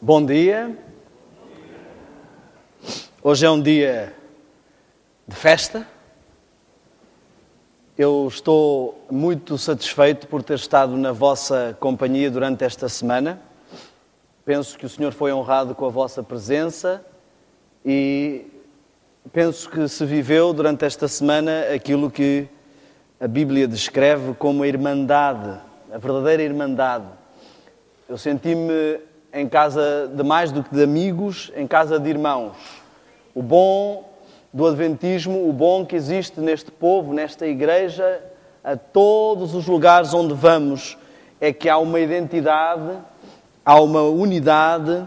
Bom dia. Hoje é um dia de festa. Eu estou muito satisfeito por ter estado na vossa companhia durante esta semana. Penso que o Senhor foi honrado com a vossa presença e penso que se viveu durante esta semana aquilo que a Bíblia descreve como a irmandade, a verdadeira irmandade. Eu senti-me em casa de mais do que de amigos, em casa de irmãos. O bom do Adventismo, o bom que existe neste povo, nesta igreja, a todos os lugares onde vamos, é que há uma identidade, há uma unidade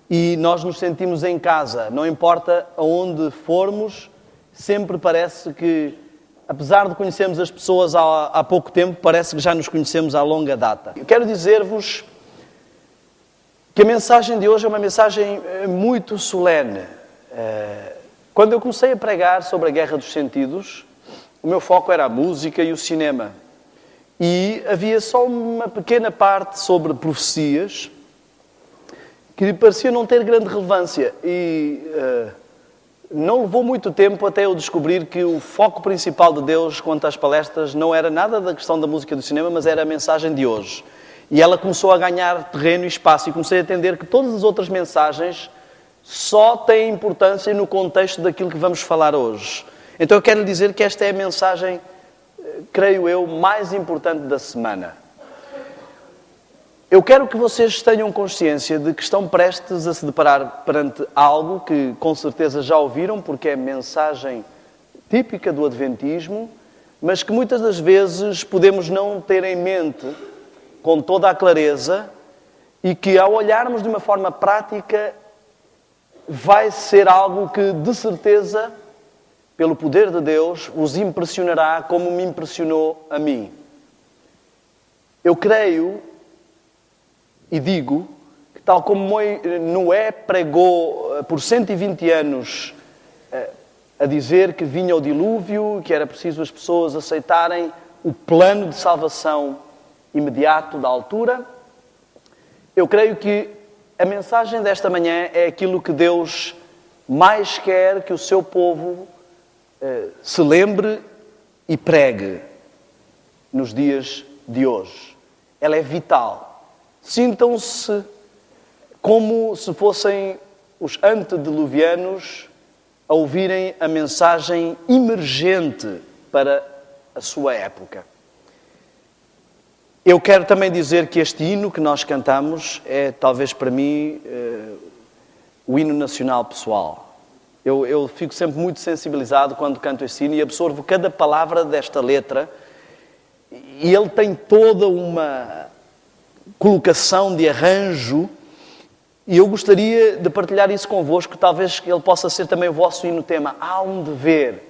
e nós nos sentimos em casa. Não importa aonde formos, sempre parece que, apesar de conhecermos as pessoas há pouco tempo, parece que já nos conhecemos há longa data. Eu quero dizer-vos que a mensagem de hoje é uma mensagem muito solene. Quando eu comecei a pregar sobre a Guerra dos Sentidos, o meu foco era a música e o cinema. E havia só uma pequena parte sobre profecias que parecia não ter grande relevância. E não levou muito tempo até eu descobrir que o foco principal de Deus quanto às palestras não era nada da questão da música e do cinema, mas era a mensagem de hoje. E ela começou a ganhar terreno e espaço e comecei a entender que todas as outras mensagens só têm importância no contexto daquilo que vamos falar hoje. Então eu quero lhe dizer que esta é a mensagem, creio eu, mais importante da semana. Eu quero que vocês tenham consciência de que estão prestes a se deparar perante algo que com certeza já ouviram, porque é mensagem típica do Adventismo, mas que muitas das vezes podemos não ter em mente com toda a clareza e que ao olharmos de uma forma prática vai ser algo que de certeza, pelo poder de Deus, os impressionará como me impressionou a mim. Eu creio e digo que, tal como Noé pregou por 120 anos a dizer que vinha o dilúvio, que era preciso as pessoas aceitarem o plano de salvação imediato da altura, eu creio que a mensagem desta manhã é aquilo que Deus mais quer que o seu povo se lembre e pregue nos dias de hoje. Ela é vital. Sintam-se como se fossem os antediluvianos a ouvirem a mensagem emergente para a sua época. Eu quero também dizer que este hino que nós cantamos é, talvez para mim, o hino nacional pessoal. Eu fico sempre muito sensibilizado quando canto este hino e absorvo cada palavra desta letra, e ele tem toda uma colocação de arranjo, e eu gostaria de partilhar isso convosco, talvez ele possa ser também o vosso hino tema. Há um dever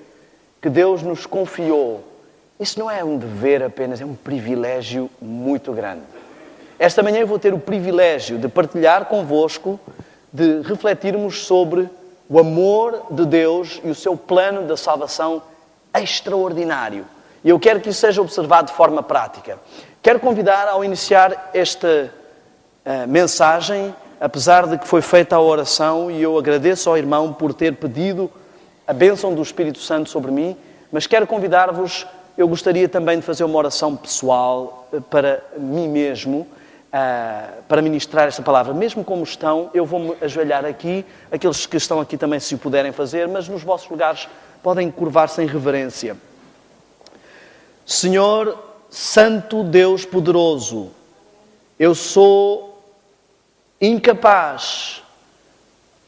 que Deus nos confiou. Isso não é um dever apenas, é um privilégio muito grande. Esta manhã eu vou ter o privilégio de partilhar convosco, de refletirmos sobre o amor de Deus e o seu plano de salvação extraordinário. E eu quero que isso seja observado de forma prática. Quero convidar, ao iniciar esta mensagem, apesar de que foi feita a oração, e eu agradeço ao irmão por ter pedido a bênção do Espírito Santo sobre mim, mas quero convidar-vos, eu gostaria também de fazer uma oração pessoal para mim mesmo, para ministrar esta palavra. Mesmo como estão, eu vou-me ajoelhar aqui, aqueles que estão aqui também se o puderem fazer, mas nos vossos lugares podem curvar-se em reverência. Senhor, Santo Deus poderoso, eu sou incapaz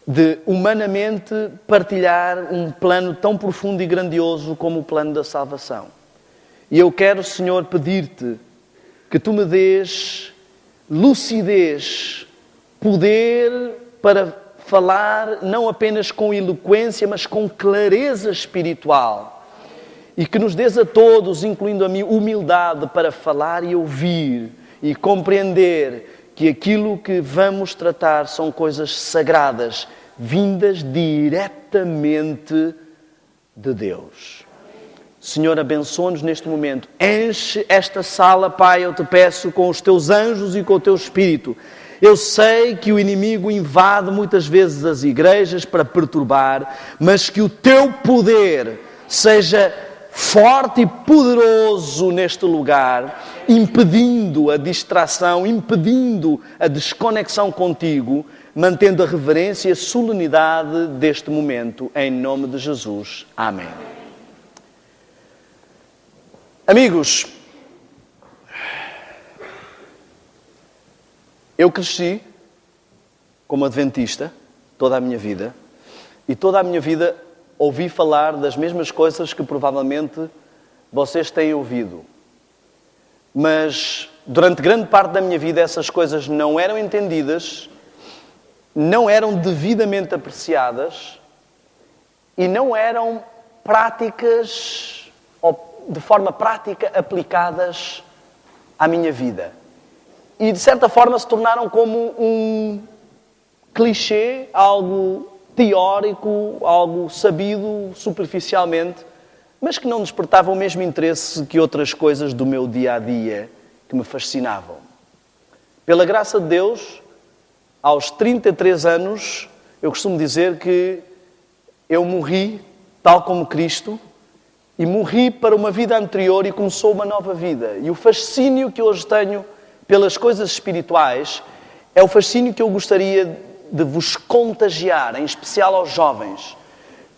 de humanamente partilhar um plano tão profundo e grandioso como o plano da salvação. E eu quero, Senhor, pedir-te que tu me dês lucidez, poder para falar não apenas com eloquência, mas com clareza espiritual. E que nos dês a todos, incluindo a mim, humildade para falar e ouvir e compreender que aquilo que vamos tratar são coisas sagradas, vindas diretamente de Deus. Senhor, abençoa-nos neste momento. Enche esta sala, Pai, eu te peço, com os teus anjos e com o teu Espírito. Eu sei que o inimigo invade muitas vezes as igrejas para perturbar, mas que o teu poder seja forte e poderoso neste lugar, impedindo a distração, impedindo a desconexão contigo, mantendo a reverência e a solenidade deste momento, em nome de Jesus. Amém. Amigos, eu cresci como adventista toda a minha vida, e toda a minha vida ouvi falar das mesmas coisas que provavelmente vocês têm ouvido. Mas durante grande parte da minha vida essas coisas não eram entendidas, não eram devidamente apreciadas e não eram práticas, ou de forma prática aplicadas à minha vida. E de certa forma se tornaram como um clichê, algo teórico, algo sabido superficialmente, mas que não despertava o mesmo interesse que outras coisas do meu dia-a-dia que me fascinavam. Pela graça de Deus, aos 33 anos, eu costumo dizer que eu morri tal como Cristo, e morri para uma vida anterior e começou uma nova vida. E o fascínio que hoje tenho pelas coisas espirituais é o fascínio que eu gostaria de vos contagiar, em especial aos jovens.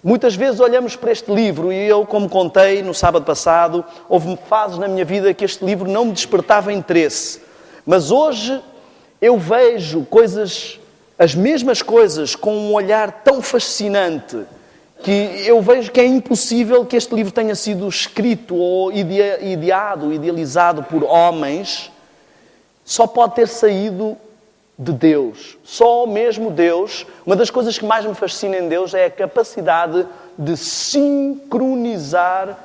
Muitas vezes olhamos para este livro, e eu, como contei no sábado passado, houve fases na minha vida que este livro não me despertava interesse. Mas hoje eu vejo as mesmas coisas, com um olhar tão fascinante, que eu vejo que é impossível que este livro tenha sido escrito ou idealizado por homens. Só pode ter saído de Deus. Só mesmo Deus. Uma das coisas que mais me fascina em Deus é a capacidade de sincronizar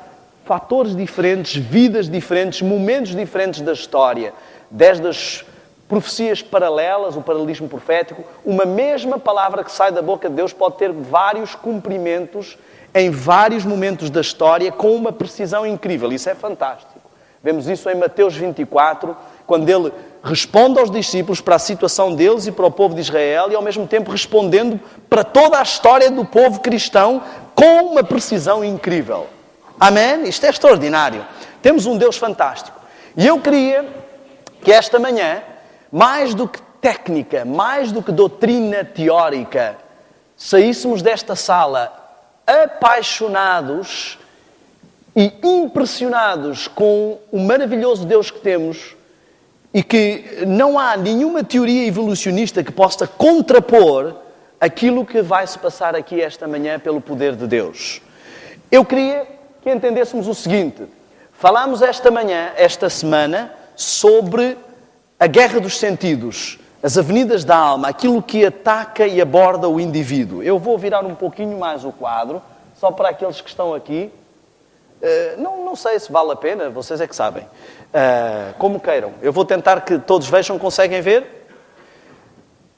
fatores diferentes, vidas diferentes, momentos diferentes da história, desde as profecias paralelas, o paralelismo profético, uma mesma palavra que sai da boca de Deus pode ter vários cumprimentos em vários momentos da história com uma precisão incrível. Isso é fantástico. Vemos isso em Mateus 24, quando ele responde aos discípulos para a situação deles e para o povo de Israel e ao mesmo tempo respondendo para toda a história do povo cristão com uma precisão incrível. Amém? Isto é extraordinário. Temos um Deus fantástico. E eu queria que esta manhã, mais do que técnica, mais do que doutrina teórica, saíssemos desta sala apaixonados e impressionados com o maravilhoso Deus que temos e que não há nenhuma teoria evolucionista que possa contrapor aquilo que vai se passar aqui esta manhã pelo poder de Deus. Eu queria que entendêssemos o seguinte. Falámos esta semana, sobre a guerra dos sentidos, as avenidas da alma, aquilo que ataca e aborda o indivíduo. Eu vou virar um pouquinho mais o quadro, só para aqueles que estão aqui. Não sei se vale a pena, vocês é que sabem. Como queiram. Eu vou tentar que todos vejam, conseguem ver?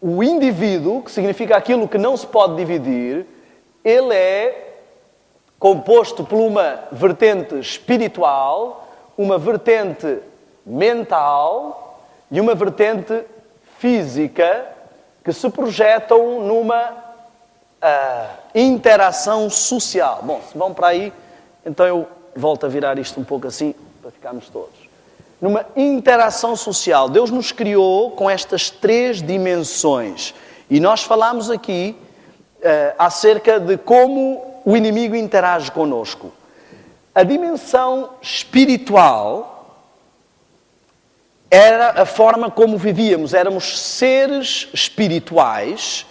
O indivíduo, que significa aquilo que não se pode dividir, ele é composto por uma vertente espiritual, uma vertente mental e uma vertente física que se projetam numa interação social. Bom, se vão para aí, então eu volto a virar isto um pouco assim, para ficarmos todos. Numa interação social. Deus nos criou com estas 3 dimensões. E nós falámos aqui acerca de como o inimigo interage connosco. A dimensão espiritual era a forma como vivíamos. Éramos seres espirituais,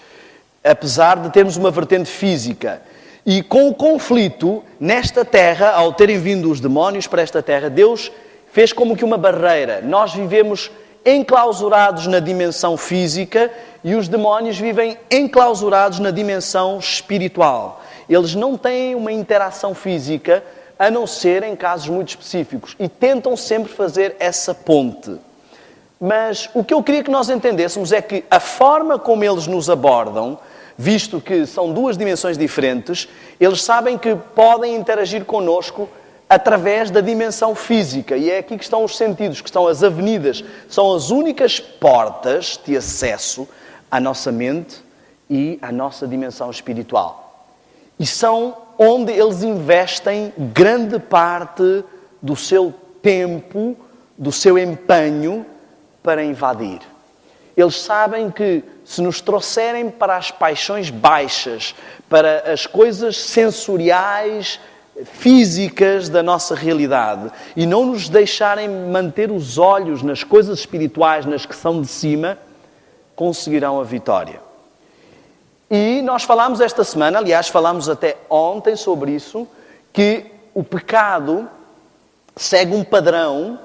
apesar de termos uma vertente física. E com o conflito nesta terra, ao terem vindo os demónios para esta terra, Deus fez como que uma barreira. Nós vivemos enclausurados na dimensão física e os demónios vivem enclausurados na dimensão espiritual. Eles não têm uma interação física, a não ser em casos muito específicos. E tentam sempre fazer essa ponte. Mas o que eu queria que nós entendêssemos é que a forma como eles nos abordam, visto que são 2 dimensões diferentes, eles sabem que podem interagir connosco através da dimensão física. E é aqui que estão os sentidos, que estão as avenidas. São as únicas portas de acesso à nossa mente e à nossa dimensão espiritual. E são onde eles investem grande parte do seu tempo, do seu empenho para invadir. Eles sabem que se nos trouxerem para as paixões baixas, para as coisas sensoriais, físicas da nossa realidade, e não nos deixarem manter os olhos nas coisas espirituais, nas que são de cima, conseguirão a vitória. E nós falámos esta semana, aliás, falámos até ontem sobre isso, que o pecado segue um padrão,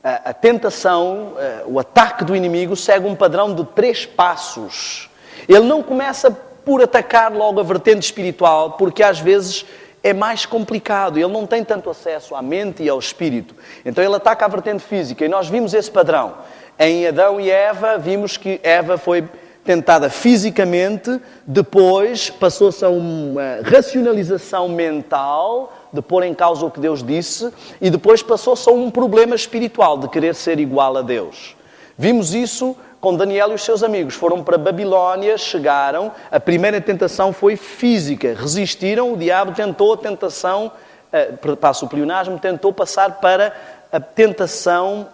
a tentação, o ataque do inimigo segue um padrão de 3 passos. Ele não começa por atacar logo a vertente espiritual, porque às vezes é mais complicado. Ele não tem tanto acesso à mente e ao espírito. Então ele ataca a vertente física e nós vimos esse padrão. Em Adão e Eva, vimos que Eva foi tentada fisicamente, depois passou-se a uma racionalização mental, de pôr em causa o que Deus disse, e depois passou-se a um problema espiritual, de querer ser igual a Deus. Vimos isso com Daniel e os seus amigos. Foram para Babilónia, chegaram, a primeira tentação foi física, resistiram, o diabo tentou a tentação, passo o pleonasmo, tentou passar para a tentação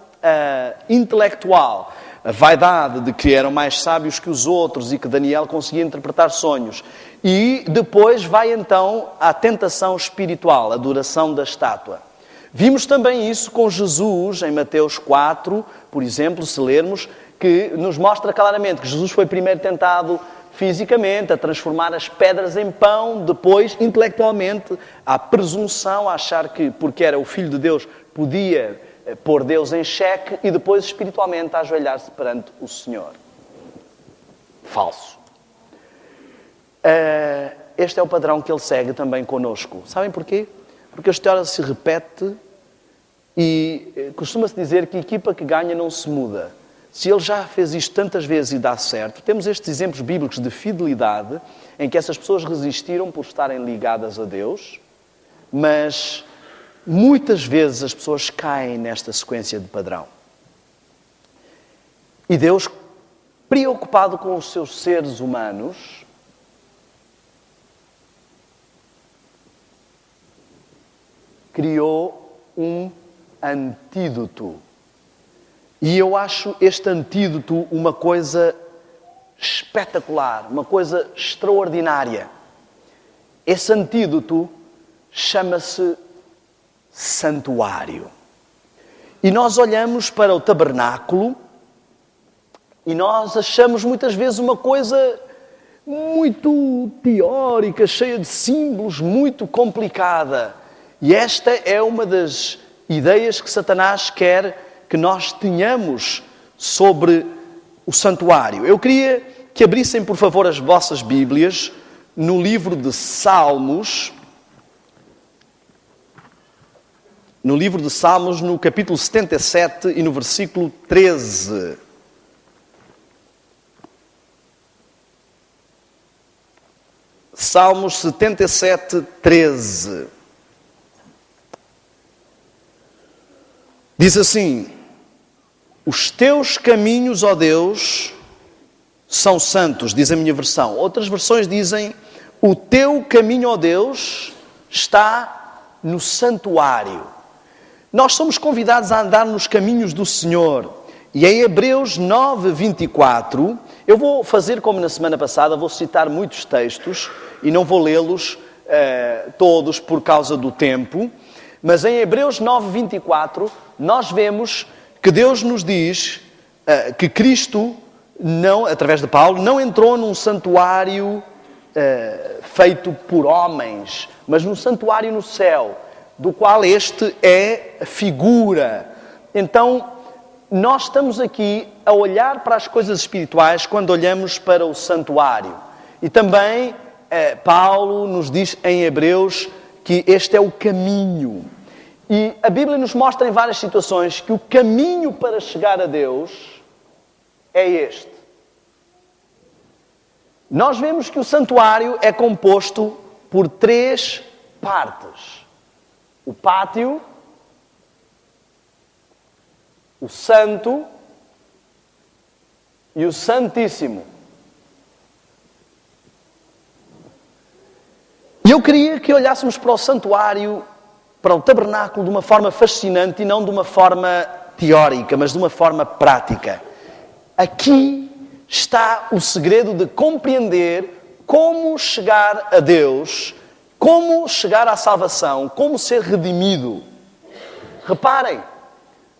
intelectual. A vaidade de que eram mais sábios que os outros e que Daniel conseguia interpretar sonhos. E depois vai então à tentação espiritual, a adoração da estátua. Vimos também isso com Jesus em Mateus 4, por exemplo, se lermos, que nos mostra claramente que Jesus foi primeiro tentado fisicamente, a transformar as pedras em pão, depois, intelectualmente, à presunção, a achar que, porque era o Filho de Deus, podia pôr Deus em xeque, e depois espiritualmente a ajoelhar-se perante o Senhor. Falso. Este é o padrão que ele segue também connosco. Sabem porquê? porque a história se repete e costuma-se dizer que a equipa que ganha não se muda. Se ele já fez isto tantas vezes e dá certo, temos estes exemplos bíblicos de fidelidade em que essas pessoas resistiram por estarem ligadas a Deus, mas muitas vezes as pessoas caem nesta sequência de padrão. E Deus, preocupado com os seus seres humanos, criou um antídoto. E eu acho este antídoto uma coisa espetacular, uma coisa extraordinária. Esse antídoto chama-se santuário. E nós olhamos para o tabernáculo e nós achamos muitas vezes uma coisa muito teórica, cheia de símbolos, muito complicada. E esta é uma das ideias que Satanás quer que nós tenhamos sobre o santuário. Eu queria que abrissem, por favor, as vossas Bíblias no livro de Salmos. No livro de Salmos, no capítulo 77 e no versículo 13. Salmos 77, 13. Diz assim: os teus caminhos, ó Deus, são santos, diz a minha versão. Outras versões dizem: o teu caminho, ó Deus, está no santuário. Nós somos convidados a andar nos caminhos do Senhor. E em Hebreus 9, 24, eu vou fazer como na semana passada, vou citar muitos textos e não vou lê-los todos por causa do tempo. Mas em Hebreus 9, 24, nós vemos que Deus nos diz que Cristo, não, através de Paulo, não entrou num santuário feito por homens, mas num santuário no céu, do qual este é a figura. Então, nós estamos aqui a olhar para as coisas espirituais quando olhamos para o santuário. E também Paulo nos diz em Hebreus que este é o caminho. E a Bíblia nos mostra em várias situações que o caminho para chegar a Deus é este. Nós vemos que o santuário é composto por 3 partes. O pátio, o santo e o santíssimo. E eu queria que olhássemos para o santuário, para o tabernáculo, de uma forma fascinante e não de uma forma teórica, mas de uma forma prática. Aqui está o segredo de compreender como chegar a Deus, como chegar à salvação, como ser redimido. Reparem,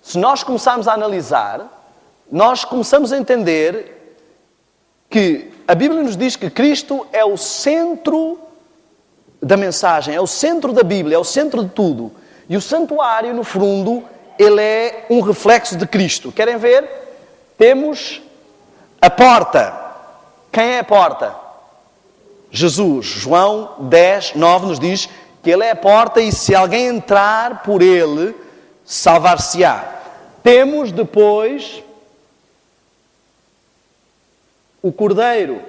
se nós começarmos a analisar, nós começamos a entender que a Bíblia nos diz que Cristo é o centro da mensagem, é o centro da Bíblia, é o centro de tudo. E o santuário, no fundo, ele é um reflexo de Cristo. Querem ver? Temos a porta. Quem é a porta? Jesus. João 10, 9 nos diz que ele é a porta e se alguém entrar por ele, salvar-se-á. Temos depois o Cordeiro.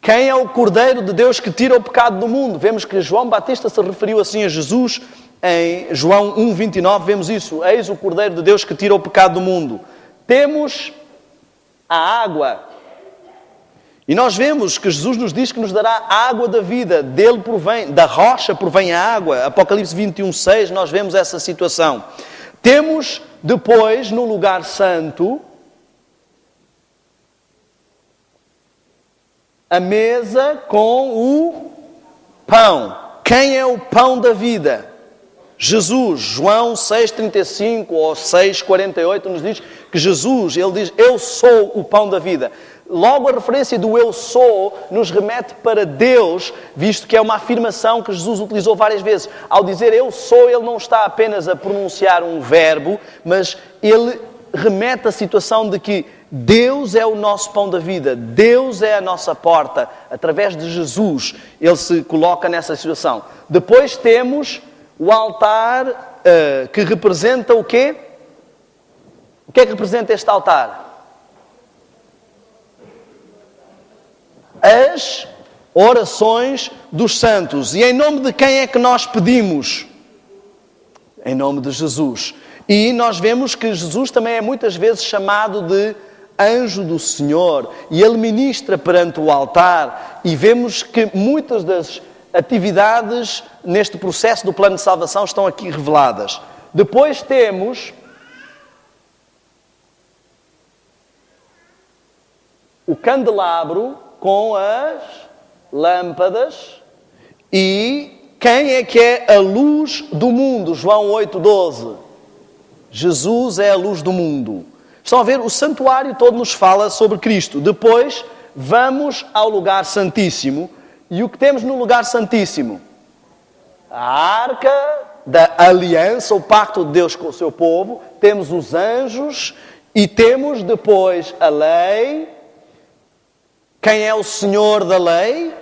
Quem é o Cordeiro de Deus que tira o pecado do mundo? Vemos que João Batista se referiu assim a Jesus. Em João 1, 29 vemos isso. Eis o Cordeiro de Deus que tira o pecado do mundo. Temos a água. E nós vemos que Jesus nos diz que nos dará a água da vida. Dele provém, da rocha provém a água. Apocalipse 21, 6, nós vemos essa situação. Temos depois, no lugar santo, a mesa com o pão. Quem é o pão da vida? Jesus. João 6,35 ou 6,48 nos diz que Jesus, ele diz, eu sou o pão da vida. Logo a referência do eu sou nos remete para Deus, visto que é uma afirmação que Jesus utilizou várias vezes. Ao dizer eu sou, ele não está apenas a pronunciar um verbo, mas ele remete à situação de que Deus é o nosso pão da vida, Deus é a nossa porta. Através de Jesus, ele se coloca nessa situação. Depois temos O altar que representa o quê? O que é que representa este altar? As orações dos santos. E em nome de quem é que nós pedimos? Em nome de Jesus. E nós vemos que Jesus também é muitas vezes chamado de anjo do Senhor. E ele ministra perante o altar. E vemos que muitas das atividades neste processo do plano de salvação estão aqui reveladas. Depois temos o candelabro com as lâmpadas. E quem é que é a luz do mundo? João 8,12. Jesus é a luz do mundo. Estão a ver? O santuário todo nos fala sobre Cristo. Depois vamos ao lugar santíssimo. E o que temos no lugar santíssimo? A arca da aliança, o pacto de Deus com o seu povo. Temos os anjos e temos depois a lei. Quem é o Senhor da lei?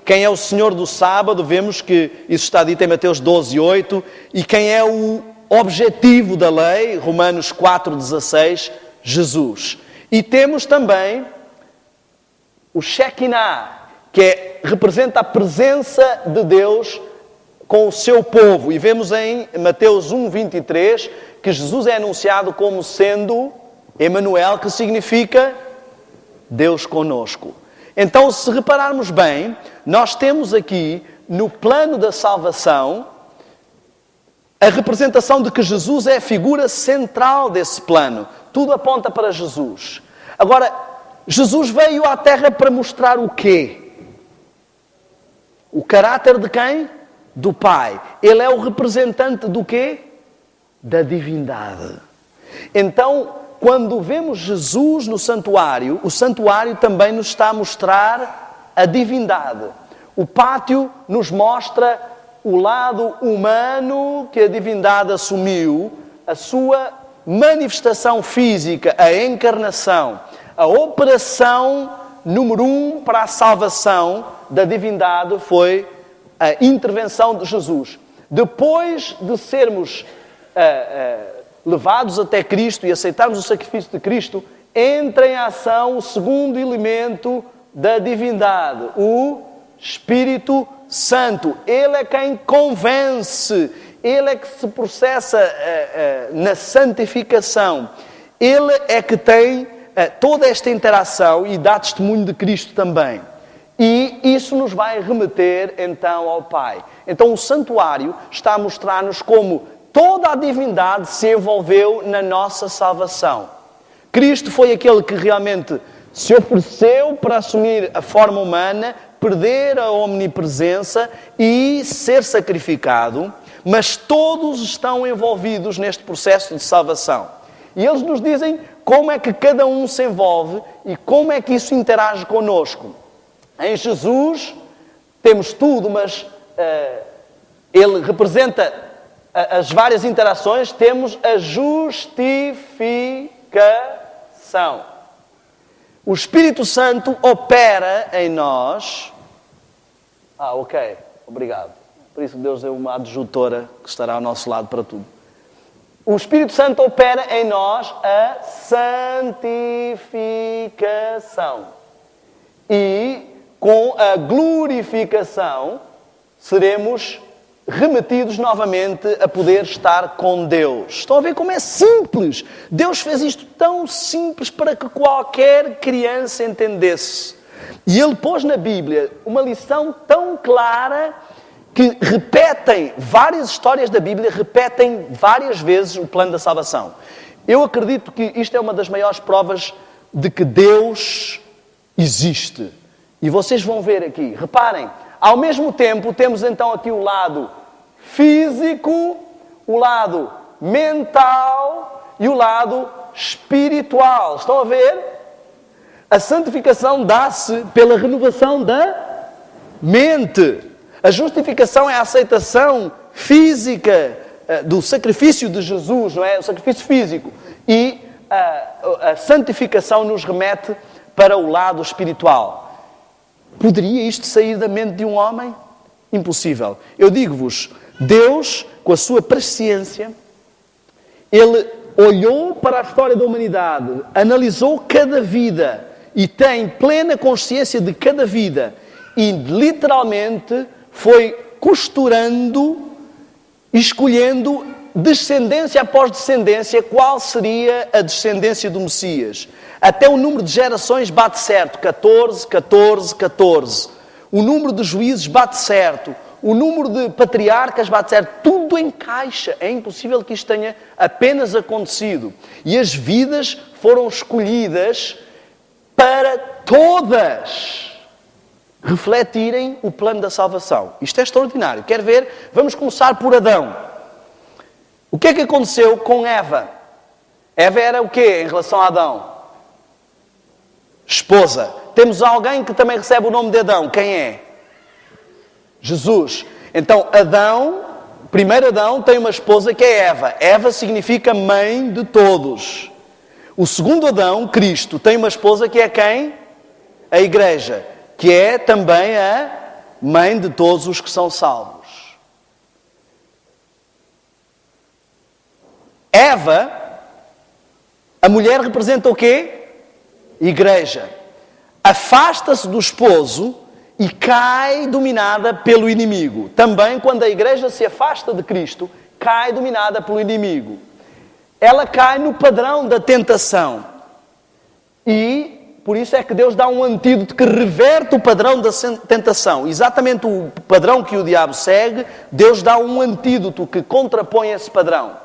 Quem é o Senhor do sábado? Vemos que isso está dito em Mateus 12:8. E quem é o objetivo da lei? Romanos 4:16, Jesus. E temos também o Shekinah, que representa a presença de Deus com o seu povo. E vemos em Mateus 1:23 que Jesus é anunciado como sendo Emanuel, que significa Deus conosco. Então, se repararmos bem, nós temos aqui no plano da salvação a representação de que Jesus é a figura central desse plano. Tudo aponta para Jesus. Agora, Jesus veio à Terra para mostrar o quê? O caráter de quem? Do Pai. Ele é o representante do quê? Da divindade. Então, quando vemos Jesus no santuário, o santuário também nos está a mostrar a divindade. O pátio nos mostra o lado humano que a divindade assumiu, a sua manifestação física, a encarnação, a operação número 1 para a salvação da divindade foi a intervenção de Jesus. Depois de sermos levados até Cristo e aceitarmos o sacrifício de Cristo, entra em ação o segundo elemento da divindade, o Espírito Santo. Ele é quem convence, ele é que se processa na santificação. Ele é que tem toda esta interação e dá testemunho de Cristo também. E isso nos vai remeter então ao Pai. Então o santuário está a mostrar-nos como toda a divindade se envolveu na nossa salvação. Cristo foi aquele que realmente se ofereceu para assumir a forma humana, perder a omnipresença e ser sacrificado, mas todos estão envolvidos neste processo de salvação. E eles nos dizem como é que cada um se envolve e como é que isso interage connosco. Em Jesus temos tudo, mas ele representa as várias interações. Temos a justificação. O Espírito Santo opera em nós. Ok. Obrigado. Por isso Deus deu uma adjutora que estará ao nosso lado para tudo. O Espírito Santo opera em nós a santificação. E com a glorificação seremos remetidos novamente a poder estar com Deus. Estão a ver como é simples? Deus fez isto tão simples para que qualquer criança entendesse. E Ele pôs na Bíblia uma lição tão clara que repetem, várias histórias da Bíblia repetem várias vezes o plano da salvação. Eu acredito que isto é uma das maiores provas de que Deus existe. E vocês vão ver aqui, reparem, ao mesmo tempo temos então aqui o lado físico, o lado mental e o lado espiritual. Estão a ver? A santificação dá-se pela renovação da mente. A justificação é a aceitação física do sacrifício de Jesus, não é? O sacrifício físico. E a santificação nos remete para o lado espiritual. Poderia isto sair da mente de um homem? Impossível. Eu digo-vos, Deus, com a sua presciência, Ele olhou para a história da humanidade, analisou cada vida e tem plena consciência de cada vida e literalmente foi costurando, escolhendo descendência após descendência qual seria a descendência do Messias. Até o número de gerações bate certo, 14, 14, 14. O número de juízes bate certo. O número de patriarcas bate certo. Tudo encaixa. É impossível que isto tenha apenas acontecido. E as vidas foram escolhidas para todas refletirem o plano da salvação. Isto é extraordinário. Quer ver? Vamos começar por Adão. O que é que aconteceu com Eva? Eva era o quê em relação a Adão? Esposa. Temos alguém que também recebe o nome de Adão. Quem é? Jesus. Então, Adão, primeiro Adão, tem uma esposa que é Eva. Eva significa mãe de todos. O segundo Adão, Cristo, tem uma esposa que é quem? A Igreja. Que é também a mãe de todos os que são salvos. Eva, a mulher representa o quê? Igreja. Afasta-se do esposo e cai dominada pelo inimigo. Também quando a igreja se afasta de Cristo, cai dominada pelo inimigo. Ela cai no padrão da tentação. E por isso é que Deus dá um antídoto que reverte o padrão da tentação. Exatamente o padrão que o diabo segue, Deus dá um antídoto que contrapõe esse padrão.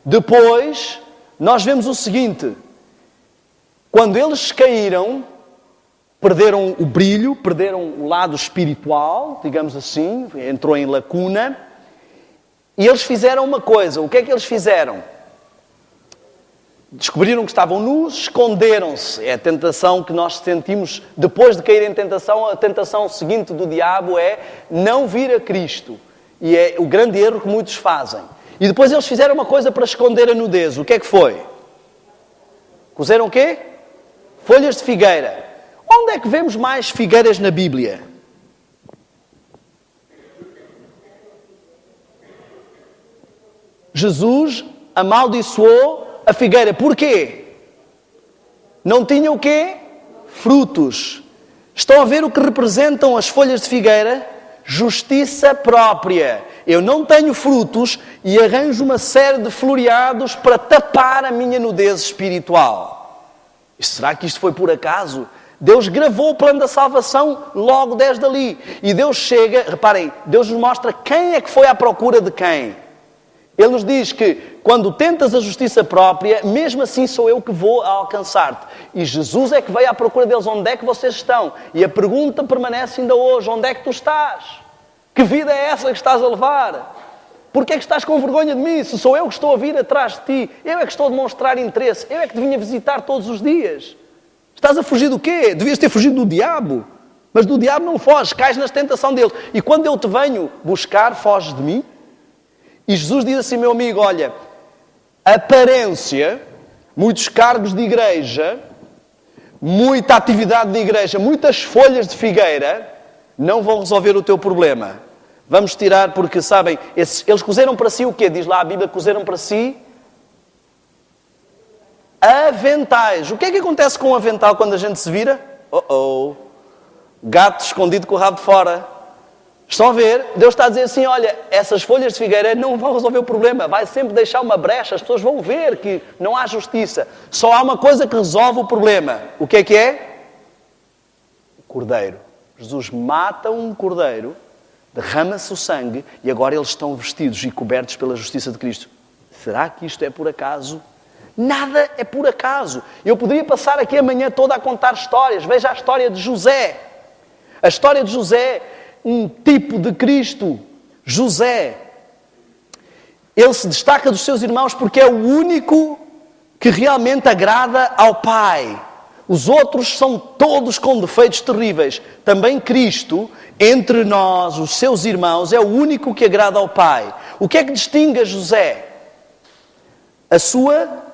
Depois, nós vemos o seguinte. Quando eles caíram, perderam o brilho, perderam o lado espiritual, digamos assim, entrou em lacuna, e eles fizeram uma coisa. O que é que eles fizeram? Descobriram que estavam nus, esconderam-se. É a tentação que nós sentimos depois de cair em tentação. A tentação seguinte do diabo é não vir a Cristo. E é o grande erro que muitos fazem. E depois eles fizeram uma coisa para esconder a nudez. O que é que foi? Cozeram o quê? Folhas de figueira. Onde é que vemos mais figueiras na Bíblia? Jesus amaldiçoou a figueira. Porquê? Não tinha o quê? Frutos. Estão a ver o que representam as folhas de figueira? Justiça própria. Eu não tenho frutos e arranjo uma série de floreados para tapar a minha nudez espiritual. E será que isto foi por acaso? Deus gravou o plano da salvação logo desde ali. E Deus chega, reparem, Deus nos mostra quem é que foi à procura de quem. Ele nos diz que quando tentas a justiça própria, mesmo assim sou eu que vou alcançar-te. E Jesus é que veio à procura deles. Onde é que vocês estão? E a pergunta permanece ainda hoje. Onde é que tu estás? Que vida é essa que estás a levar? Porquê é que estás com vergonha de mim? Se sou eu que estou a vir atrás de ti. Eu é que estou a demonstrar interesse. Eu é que te vinha visitar todos os dias. Estás a fugir do quê? Devias ter fugido do diabo. Mas do diabo não foges. Cais na tentação dele. E quando eu te venho buscar, foges de mim? E Jesus diz assim, meu amigo, olha, aparência, muitos cargos de igreja, muita atividade de igreja, muitas folhas de figueira, não vão resolver o teu problema. Vamos tirar, porque, sabem, eles cozeram para si o quê? Diz lá a Bíblia, cozeram para si aventais. O que é que acontece com o avental quando a gente se vira? Gato escondido com o rabo de fora. Estão a ver? Deus está a dizer assim, olha, essas folhas de figueira não vão resolver o problema. Vai sempre deixar uma brecha. As pessoas vão ver que não há justiça. Só há uma coisa que resolve o problema. O que é? O cordeiro. Jesus mata um cordeiro, derrama-se o sangue e agora eles estão vestidos e cobertos pela justiça de Cristo. Será que isto é por acaso? Nada é por acaso. Eu poderia passar aqui a manhã toda a contar histórias. Veja a história de José. A história de José, um tipo de Cristo. José. Ele se destaca dos seus irmãos porque é o único que realmente agrada ao Pai. Os outros são todos com defeitos terríveis. Também Cristo, entre nós, os seus irmãos, é o único que agrada ao Pai. O que é que distingue a José? A sua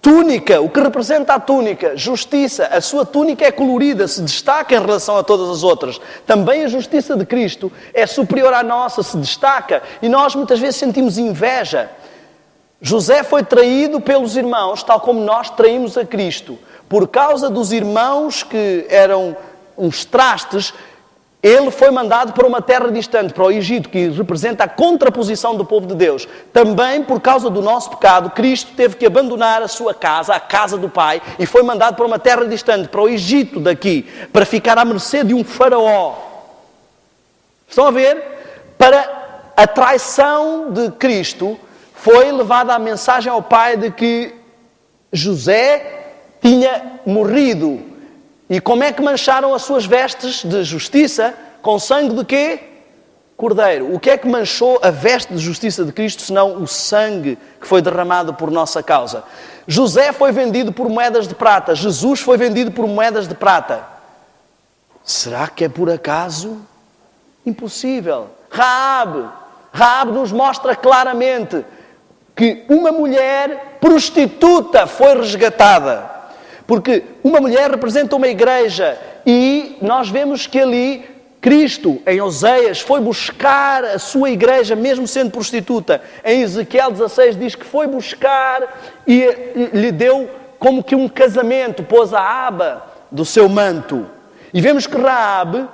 Túnica, o que representa a túnica? Justiça. A sua túnica é colorida, se destaca em relação a todas as outras. Também a justiça de Cristo é superior à nossa, se destaca. E nós muitas vezes sentimos inveja. José foi traído pelos irmãos, tal como nós traímos a Cristo. Por causa dos irmãos que eram uns trastes, ele foi mandado para uma terra distante, para o Egito, que representa a contraposição do povo de Deus. Também, por causa do nosso pecado, Cristo teve que abandonar a sua casa, a casa do Pai, e foi mandado para uma terra distante, para o Egito daqui, para ficar à mercê de um faraó. Estão a ver? Para a traição de Cristo, foi levada a mensagem ao Pai de que José tinha morrido. E como é que mancharam as suas vestes de justiça? Com sangue de quê? Cordeiro. O que é que manchou a veste de justiça de Cristo, senão o sangue que foi derramado por nossa causa? José foi vendido por moedas de prata. Jesus foi vendido por moedas de prata. Será que é por acaso? Impossível. Raabe nos mostra claramente que uma mulher prostituta foi resgatada. Porque uma mulher representa uma igreja e nós vemos que ali Cristo, em Oséias, foi buscar a sua igreja, mesmo sendo prostituta. Em Ezequiel 16 diz que foi buscar e lhe deu como que um casamento, pôs a aba do seu manto. E vemos que Raabe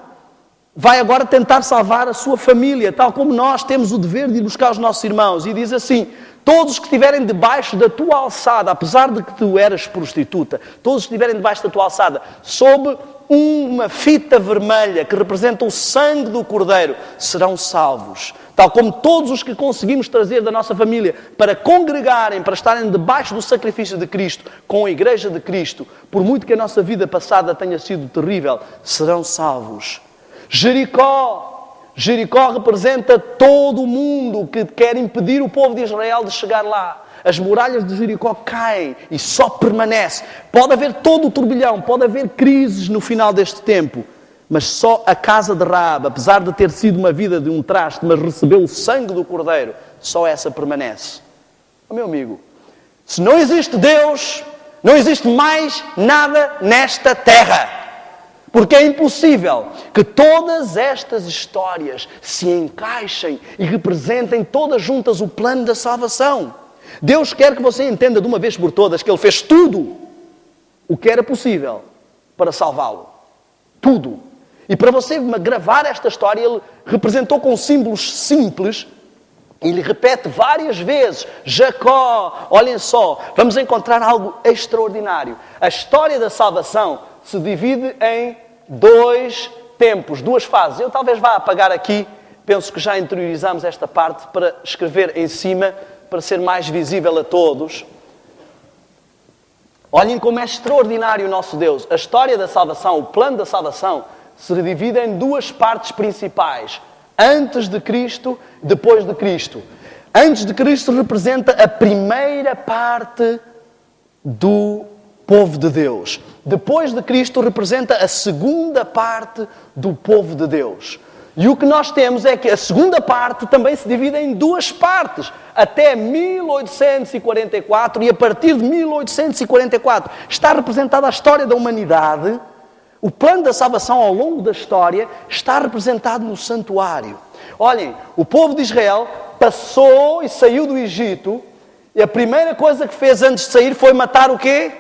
vai agora tentar salvar a sua família, tal como nós temos o dever de ir buscar os nossos irmãos. E diz assim: todos que estiverem debaixo da tua alçada, apesar de que tu eras prostituta, todos que estiverem debaixo da tua alçada, sob uma fita vermelha que representa o sangue do Cordeiro, serão salvos. Tal como todos os que conseguimos trazer da nossa família para congregarem, para estarem debaixo do sacrifício de Cristo, com a Igreja de Cristo, por muito que a nossa vida passada tenha sido terrível, serão salvos. Jericó representa todo o mundo que quer impedir o povo de Israel de chegar lá. As muralhas de Jericó caem e só permanece. Pode haver todo o turbilhão, pode haver crises no final deste tempo, mas só a casa de Raabe, apesar de ter sido uma vida de um traste, mas recebeu o sangue do Cordeiro, só essa permanece. Oh, meu amigo, se não existe Deus, não existe mais nada nesta terra. Porque é impossível que todas estas histórias se encaixem e representem todas juntas o plano da salvação. Deus quer que você entenda de uma vez por todas que Ele fez tudo o que era possível para salvá-lo. Tudo. E para você gravar esta história, Ele representou com símbolos simples. Ele repete várias vezes. Jacó, olhem só, vamos encontrar algo extraordinário. A história da salvação se divide em dois tempos, duas fases. Eu talvez vá apagar aqui, penso que já interiorizamos esta parte para escrever em cima, para ser mais visível a todos. Olhem como é extraordinário o nosso Deus. A história da salvação, o plano da salvação, se divide em duas partes principais. Antes de Cristo, depois de Cristo. Antes de Cristo representa a primeira parte do povo de Deus. Depois de Cristo representa a segunda parte do povo de Deus. E o que nós temos é que a segunda parte também se divide em duas partes. Até 1844 e a partir de 1844 está representada a história da humanidade. O plano da salvação ao longo da história está representado no santuário. Olhem, o povo de Israel passou e saiu do Egito e a primeira coisa que fez antes de sair foi matar o quê?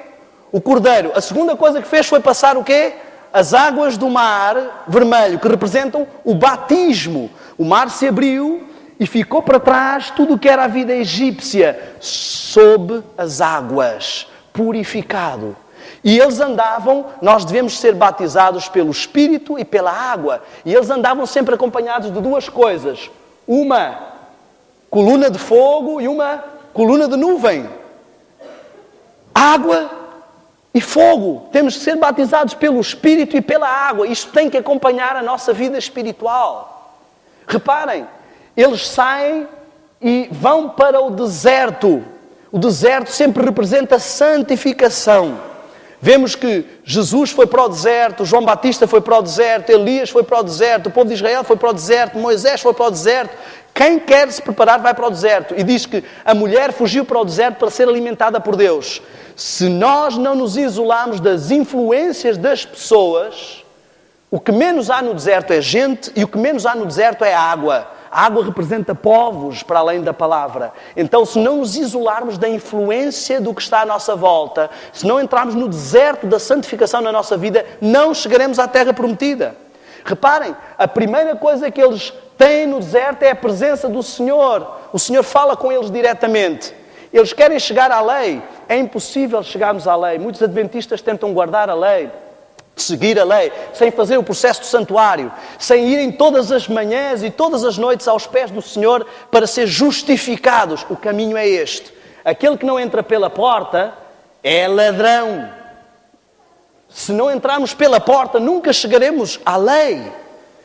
O cordeiro. A segunda coisa que fez foi passar o quê? As águas do mar vermelho, que representam o batismo. O mar se abriu e ficou para trás tudo o que era a vida egípcia sob as águas, purificado. E eles andavam, nós devemos ser batizados pelo Espírito e pela água. E eles andavam sempre acompanhados de duas coisas. Uma coluna de fogo e uma coluna de nuvem. Água e fogo. Temos que ser batizados pelo Espírito e pela água. Isto tem que acompanhar a nossa vida espiritual. Reparem, eles saem e vão para o deserto. O deserto sempre representa santificação. Vemos que Jesus foi para o deserto, João Batista foi para o deserto, Elias foi para o deserto, o povo de Israel foi para o deserto, Moisés foi para o deserto. Quem quer se preparar vai para o deserto. E diz que a mulher fugiu para o deserto para ser alimentada por Deus. Se nós não nos isolarmos das influências das pessoas, o que menos há no deserto é gente e o que menos há no deserto é água. A água representa povos para além da palavra. Então, se não nos isolarmos da influência do que está à nossa volta, se não entrarmos no deserto da santificação na nossa vida, não chegaremos à terra prometida. Reparem, a primeira coisa que eles têm no deserto é a presença do Senhor. O Senhor fala com eles diretamente. Eles querem chegar à lei. É impossível chegarmos à lei. Muitos adventistas tentam guardar a lei, seguir a lei, sem fazer o processo do santuário, sem irem todas as manhãs e todas as noites aos pés do Senhor para ser justificados. O caminho é este. Aquele que não entra pela porta é ladrão. Se não entrarmos pela porta, nunca chegaremos à lei.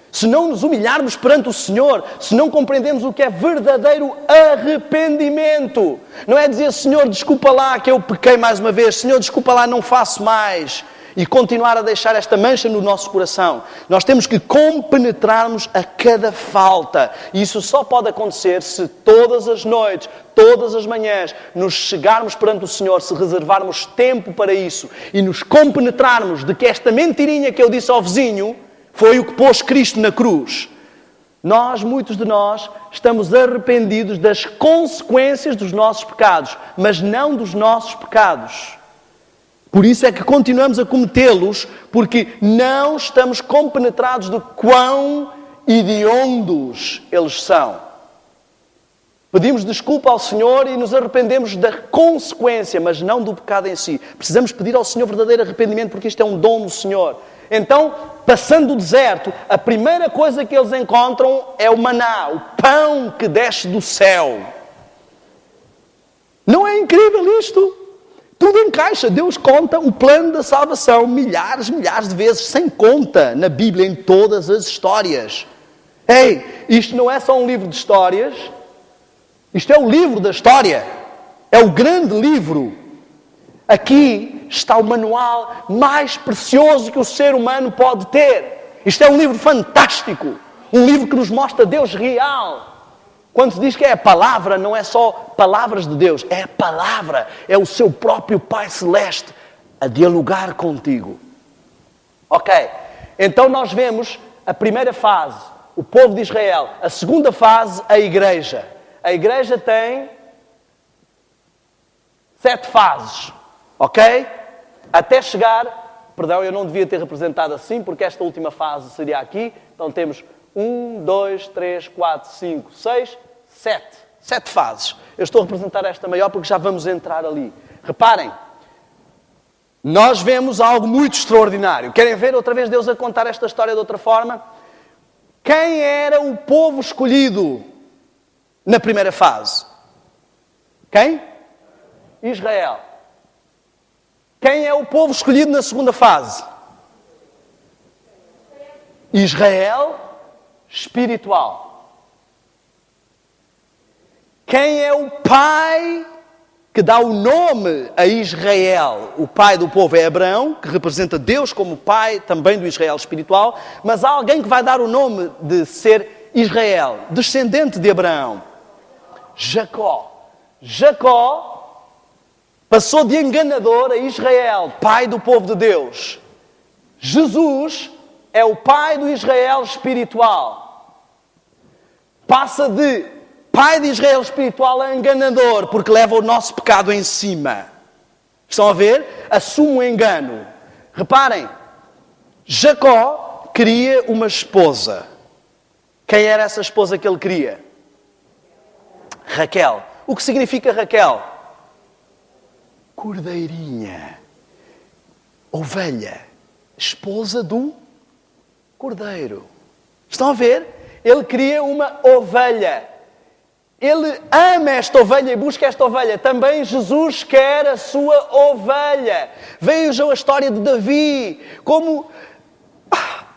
Se não nos humilharmos perante o Senhor, se não compreendermos o que é verdadeiro arrependimento. Não é dizer, Senhor, desculpa lá que eu pequei mais uma vez. Senhor, desculpa lá, não faço mais. E continuar a deixar esta mancha no nosso coração. Nós temos que compenetrarmos a cada falta. E isso só pode acontecer se todas as noites, todas as manhãs, nos chegarmos perante o Senhor, se reservarmos tempo para isso e nos compenetrarmos de que esta mentirinha que eu disse ao vizinho foi o que pôs Cristo na cruz. Muitos de nós, estamos arrependidos das consequências dos nossos pecados, mas não dos nossos pecados. Por isso é que continuamos a cometê-los, porque não estamos compenetrados de quão hediondos eles são. Pedimos desculpa ao Senhor e nos arrependemos da consequência, mas não do pecado em si. Precisamos pedir ao Senhor verdadeiro arrependimento, porque isto é um dom do Senhor. Então, passando o deserto, a primeira coisa que eles encontram é o maná, o pão que desce do céu. Não é incrível isto? Tudo encaixa. Deus conta o plano da salvação milhares de vezes, sem conta, na Bíblia, em todas as histórias. Ei, isto não é só um livro de histórias. Isto é o livro da história. É o grande livro. Aqui está o manual mais precioso que o ser humano pode ter. Isto é um livro fantástico. Um livro que nos mostra Deus real. Quando se diz que é a palavra, não é só palavras de Deus. É a palavra. É o seu próprio Pai Celeste a dialogar contigo. Ok. Então nós vemos a primeira fase, o povo de Israel. A segunda fase, a igreja. A igreja tem 7 fases. Ok? Até chegar... Perdão, eu não devia ter representado assim, porque esta última fase seria aqui. Então temos 1, 2, 3, 4, 5, 6, 7. 7 fases. Eu estou a representar esta maior porque já vamos entrar ali. Reparem, nós vemos algo muito extraordinário. Querem ver outra vez Deus a contar esta história de outra forma? Quem era o povo escolhido na primeira fase? Quem? Israel. Quem é o povo escolhido na segunda fase? Israel espiritual. Quem é o pai que dá o nome a Israel? O pai do povo é Abraão, que representa Deus como pai também do Israel espiritual, mas há alguém que vai dar o nome de ser Israel, descendente de Abraão. Jacó. Jacó passou de enganador a Israel, pai do povo de Deus. Jesus é o pai do Israel espiritual. Passa de pai de Israel espiritual a enganador, porque leva o nosso pecado em cima. Estão a ver? Assume o engano. Reparem, Jacó queria uma esposa. Quem era essa esposa que ele queria? Raquel. O que significa Raquel? Cordeirinha. Ovelha. Esposa do cordeiro. Estão a ver? Ele queria uma ovelha. Ele ama esta ovelha e busca esta ovelha. Também Jesus quer a sua ovelha. Vejam a história de Davi. Como...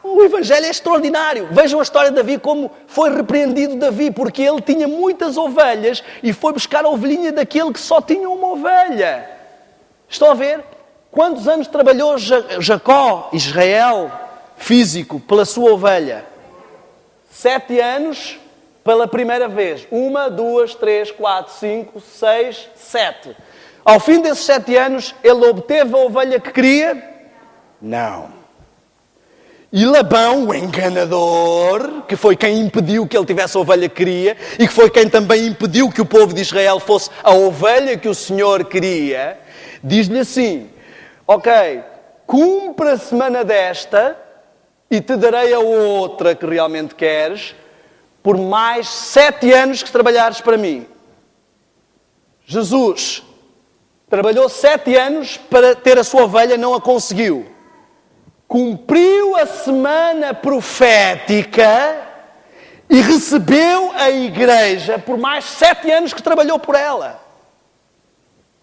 o Evangelho é extraordinário. Vejam a história de Davi, como foi repreendido Davi, porque ele tinha muitas ovelhas e foi buscar a ovelhinha daquele que só tinha uma ovelha. Estão a ver? Quantos anos trabalhou Jacó, Israel, físico, pela sua ovelha? 7 anos pela primeira vez. 1, 2, 3, 4, 5, 6, 7. Ao fim desses 7 anos, ele obteve a ovelha que queria? Não. E Labão, o enganador, que foi quem impediu que ele tivesse a ovelha que queria e que foi quem também impediu que o povo de Israel fosse a ovelha que o Senhor queria, diz-lhe assim: ok, cumpre a semana desta e te darei a outra que realmente queres por mais 7 anos que trabalhares para mim. Jesus trabalhou 7 anos para ter a sua ovelha, não a conseguiu. Cumpriu a semana profética e recebeu a igreja por mais 7 anos que trabalhou por ela.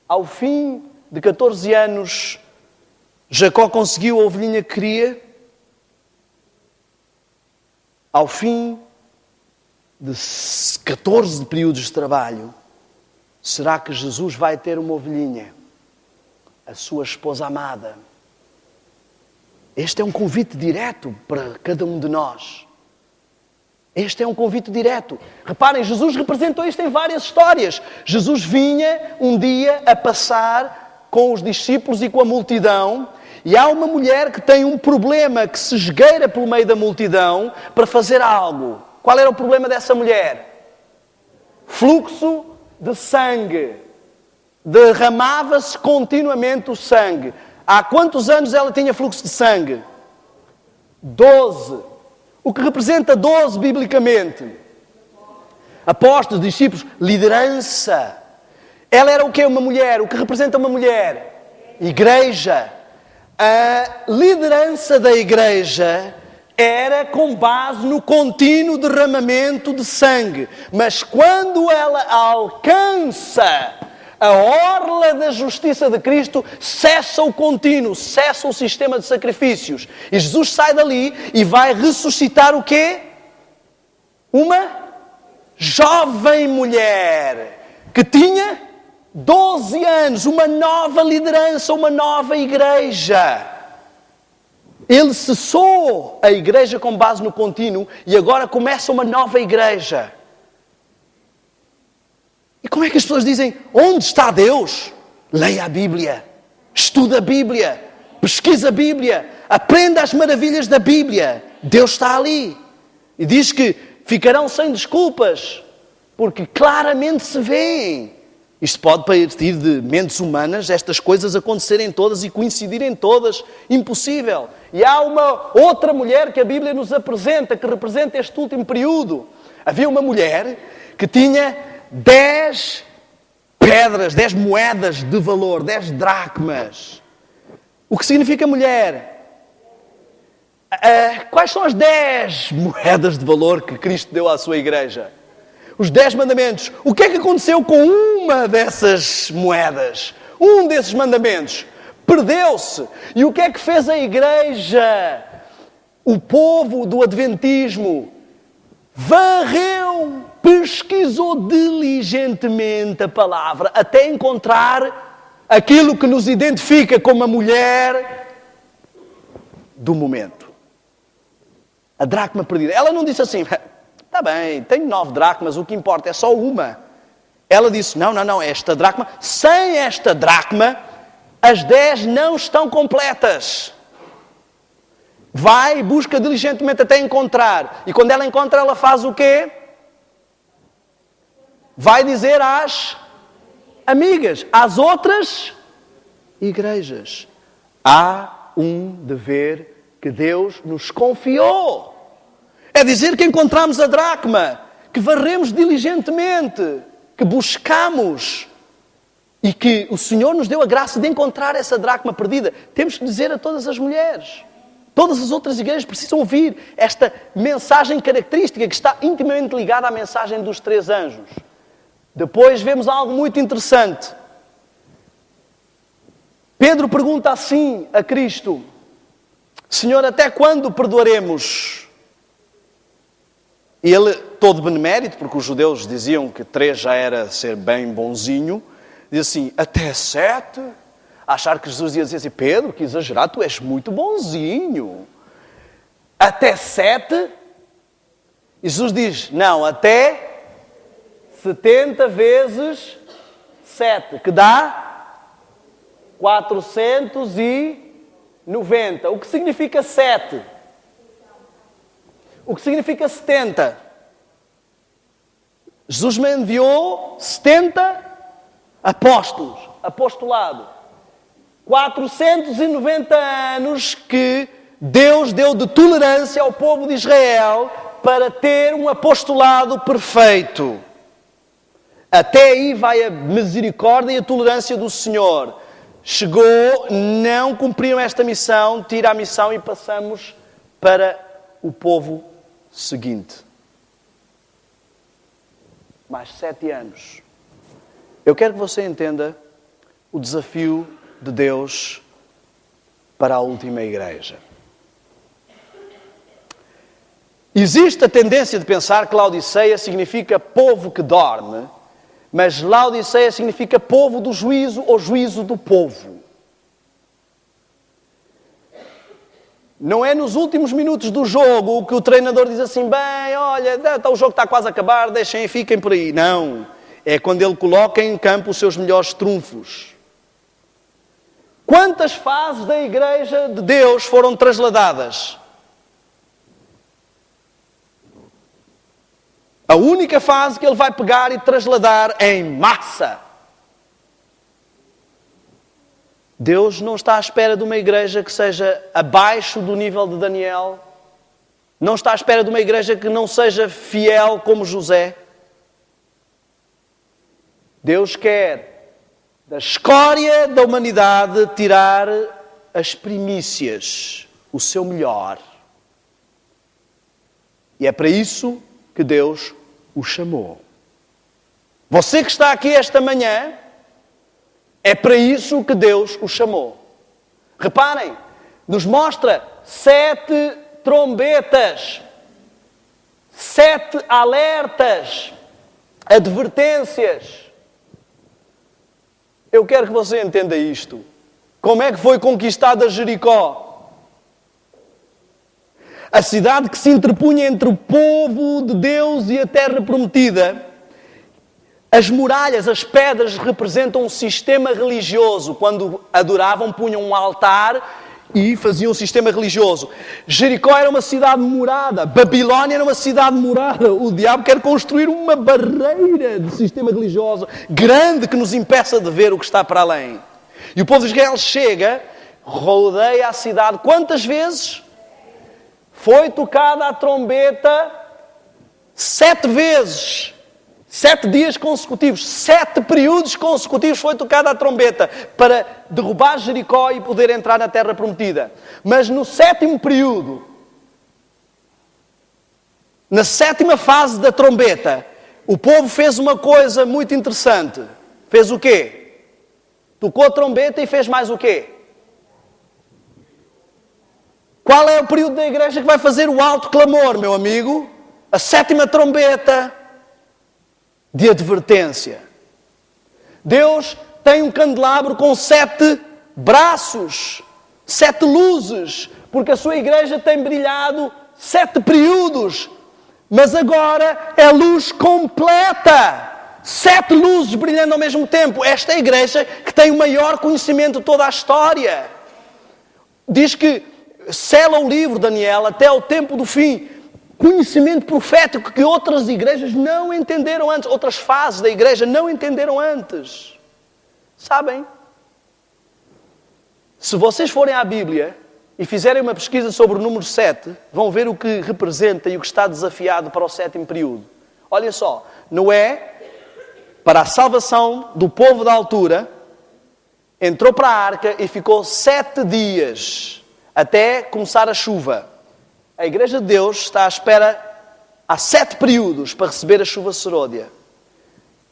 Ao fim de 14 anos, Jacó conseguiu a ovelhinha que queria. Ao fim de 14 períodos de trabalho, será que Jesus vai ter uma ovelhinha? A sua esposa amada. Este é um convite direto para cada um de nós. Este é um convite direto. Reparem, Jesus representou isto em várias histórias. Jesus vinha um dia a passar com os discípulos e com a multidão, e há uma mulher que tem um problema, que se esgueira pelo meio da multidão para fazer algo. Qual era o problema dessa mulher? Fluxo de sangue. Derramava-se continuamente o sangue. Há quantos anos ela tinha fluxo de sangue? 12. O que representa 12 biblicamente? Apóstolos, discípulos, liderança. Ela era o quê? Uma mulher. O que representa uma mulher? Igreja. A liderança da igreja era com base no contínuo derramamento de sangue. Mas quando ela alcança a orla da justiça de Cristo, cessa o contínuo, cessa o sistema de sacrifícios. E Jesus sai dali e vai ressuscitar o quê? Uma jovem mulher que tinha 12 anos, uma nova liderança, uma nova igreja. Ele cessou a igreja com base no contínuo e agora começa uma nova igreja. E como é que as pessoas dizem, onde está Deus? Leia a Bíblia, estuda a Bíblia, pesquisa a Bíblia, aprenda as maravilhas da Bíblia. Deus está ali. E diz que ficarão sem desculpas, porque claramente se vêem. Isto pode partir de mentes humanas, estas coisas acontecerem todas e coincidirem todas. Impossível. E há uma outra mulher que a Bíblia nos apresenta, que representa este último período. Havia uma mulher que tinha 10 pedras, 10 moedas de valor, 10 dracmas. O que significa mulher? Quais são as 10 moedas de valor que Cristo deu à sua igreja? Os 10 mandamentos. O que é que aconteceu com uma dessas moedas? Um desses mandamentos perdeu-se. E o que é que fez a igreja? O povo do adventismo varreu, pesquisou diligentemente a palavra até encontrar aquilo que nos identifica como a mulher do momento. A dracma perdida. Ela não disse assim, está bem, tenho 9 dracmas, o que importa é só uma. Ela disse, não, esta dracma, sem esta dracma, as 10 não estão completas. Vai e busca diligentemente até encontrar. E quando ela encontra, ela faz o quê? Vai dizer às amigas, às outras igrejas. Há um dever que Deus nos confiou. É dizer que encontramos a dracma, que varremos diligentemente, que buscamos e que o Senhor nos deu a graça de encontrar essa dracma perdida. Temos que dizer a todas as mulheres. Todas as outras igrejas precisam ouvir esta mensagem característica que está intimamente ligada à mensagem dos 3 anjos. Depois vemos algo muito interessante. Pedro pergunta assim a Cristo, Senhor, até quando perdoaremos? E ele, todo benemérito, porque os judeus diziam que 3 já era ser bem bonzinho, diz assim, até 7? Achar que Jesus ia dizer assim, Pedro, que exagerado, tu és muito bonzinho. Até 7? E Jesus diz, não, até 70 vezes 7, que dá 490. O que significa 7? O que significa 70? Jesus me enviou 70 apóstolos, apostolado. 490 anos que Deus deu de tolerância ao povo de Israel para ter um apostolado perfeito. Até aí vai a misericórdia e a tolerância do Senhor. Chegou, não cumpriram esta missão, tira a missão e passamos para o povo seguinte. Mais 7 anos. Eu quero que você entenda o desafio de Deus para a última igreja. Existe a tendência de pensar que Laodiceia significa povo que dorme, mas Laodiceia significa povo do juízo ou juízo do povo. Não é nos últimos minutos do jogo que o treinador diz assim, bem, olha, o jogo está quase a acabar, deixem e fiquem por aí. Não. É quando ele coloca em campo os seus melhores trunfos. Quantas fases da Igreja de Deus foram trasladadas? A única fase que ele vai pegar e trasladar em massa. Deus não está à espera de uma igreja que seja abaixo do nível de Daniel. Não está à espera de uma igreja que não seja fiel como José. Deus quer, da escória da humanidade, tirar as primícias, o seu melhor. E é para isso que Deus o chamou. Você que está aqui esta manhã, é para isso que Deus o chamou. Reparem, nos mostra 7 trombetas, 7 alertas, advertências. Eu quero que você entenda isto. Como é que foi conquistada Jericó? A cidade que se interpunha entre o povo de Deus e a terra prometida. As muralhas, as pedras representam um sistema religioso. Quando adoravam, punham um altar e faziam um sistema religioso. Jericó era uma cidade murada. Babilónia era uma cidade murada. O diabo quer construir uma barreira de sistema religioso grande que nos impeça de ver o que está para além. E o povo de Israel chega, rodeia a cidade. Quantas vezes? Foi tocada a trombeta 7 vezes. 7 dias consecutivos, 7 períodos consecutivos foi tocada a trombeta para derrubar Jericó e poder entrar na terra prometida. Mas no 7º período, na 7ª fase da trombeta, o povo fez uma coisa muito interessante. Fez o quê? Tocou a trombeta e fez mais o quê? Qual é o período da igreja que vai fazer o alto clamor, meu amigo? A 7ª trombeta de advertência. Deus tem um candelabro com 7 braços, 7 luzes, porque a sua igreja tem brilhado 7 períodos, mas agora é luz completa. 7 luzes brilhando ao mesmo tempo. Esta é a igreja que tem o maior conhecimento de toda a história. Diz que sela o livro, Daniel, até ao tempo do fim. Conhecimento profético que outras igrejas não entenderam antes. Outras fases da igreja não entenderam antes. Sabem? Se vocês forem à Bíblia e fizerem uma pesquisa sobre o número 7, vão ver o que representa e o que está desafiado para o 7º período. Olhem só. Noé, para a salvação do povo da altura, entrou para a arca e ficou 7 dias até começar a chuva. A Igreja de Deus está à espera há 7 períodos para receber a chuva serôdia.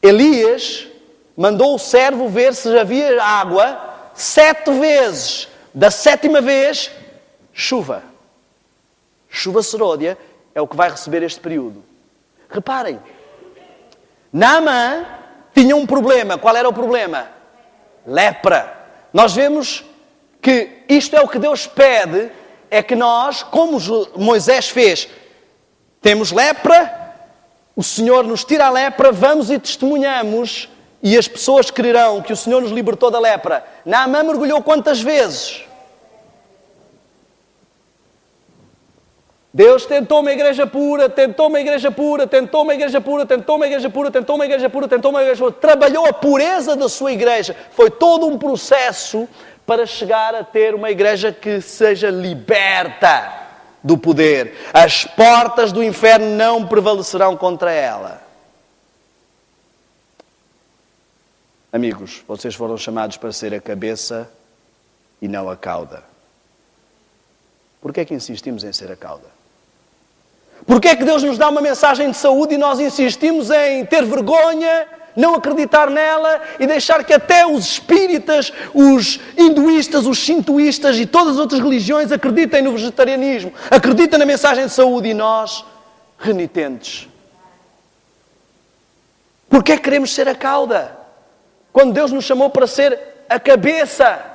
Elias mandou o servo ver se havia água 7 vezes. Da 7ª vez, chuva. Chuva serôdia é o que vai receber este período. Reparem, Naamã tinha um problema. Qual era o problema? Lepra. Nós vemos que isto é o que Deus pede. É que nós, como Moisés fez, Temos lepra, o Senhor nos tira a lepra, vamos e testemunhamos, e as pessoas crerão que o Senhor nos libertou da lepra. Naamã mergulhou quantas vezes? Deus tentou uma igreja pura, tentou uma igreja pura, tentou uma igreja pura, tentou uma igreja pura, tentou uma igreja pura, tentou uma igreja pura. Trabalhou a pureza da sua igreja. Foi todo um processo para chegar a ter uma igreja que seja liberta do poder. As portas do inferno não prevalecerão contra ela. Amigos, vocês foram chamados para ser a cabeça e não a cauda. Por que é que insistimos em ser a cauda? Por que é que Deus nos dá uma mensagem de saúde e nós insistimos em ter vergonha, não acreditar nela e deixar que até os espíritas, os hinduístas, os shintoístas e todas as outras religiões acreditem no vegetarianismo, acreditem na mensagem de saúde e nós, renitentes? Por que é que queremos ser a cauda? Quando Deus nos chamou para ser a cabeça.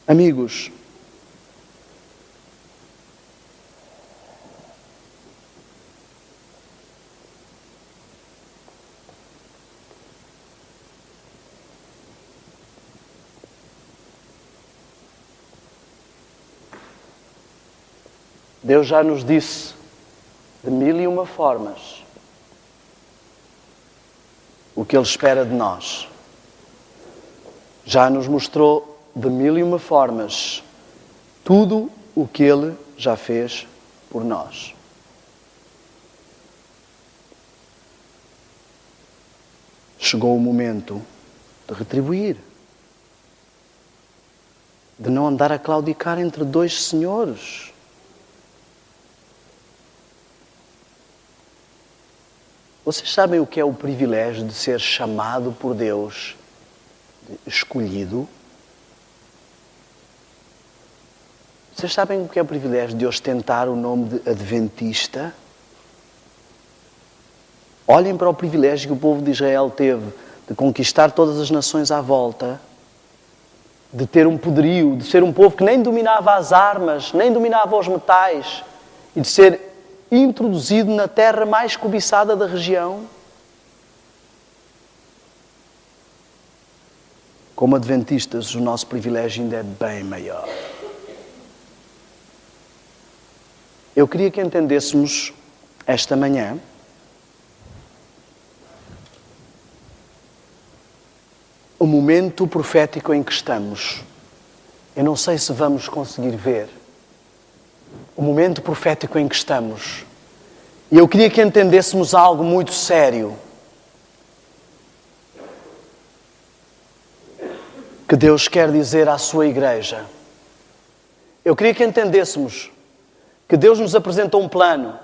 Amigos, Deus já nos disse de 1001 formas o que Ele espera de nós. Já nos mostrou de 1001 formas tudo o que Ele já fez por nós. Chegou o momento de retribuir, de não andar a claudicar entre dois senhores. Vocês sabem o que é o privilégio de ser chamado por Deus, escolhido? Vocês sabem o que é o privilégio de ostentar o nome de Adventista? Olhem para o privilégio que o povo de Israel teve de conquistar todas as nações à volta, de ter um poderio, de ser um povo que nem dominava as armas, nem dominava os metais, e de ser introduzido na terra mais cobiçada da região. Como adventistas, o nosso privilégio ainda é bem maior. Eu queria que entendêssemos esta manhã o momento profético em que estamos. Eu não sei se vamos conseguir ver o momento profético em que estamos. E eu queria que entendêssemos algo muito sério. Que Deus quer dizer à sua igreja. Eu queria que entendêssemos que Deus nos apresentou um plano.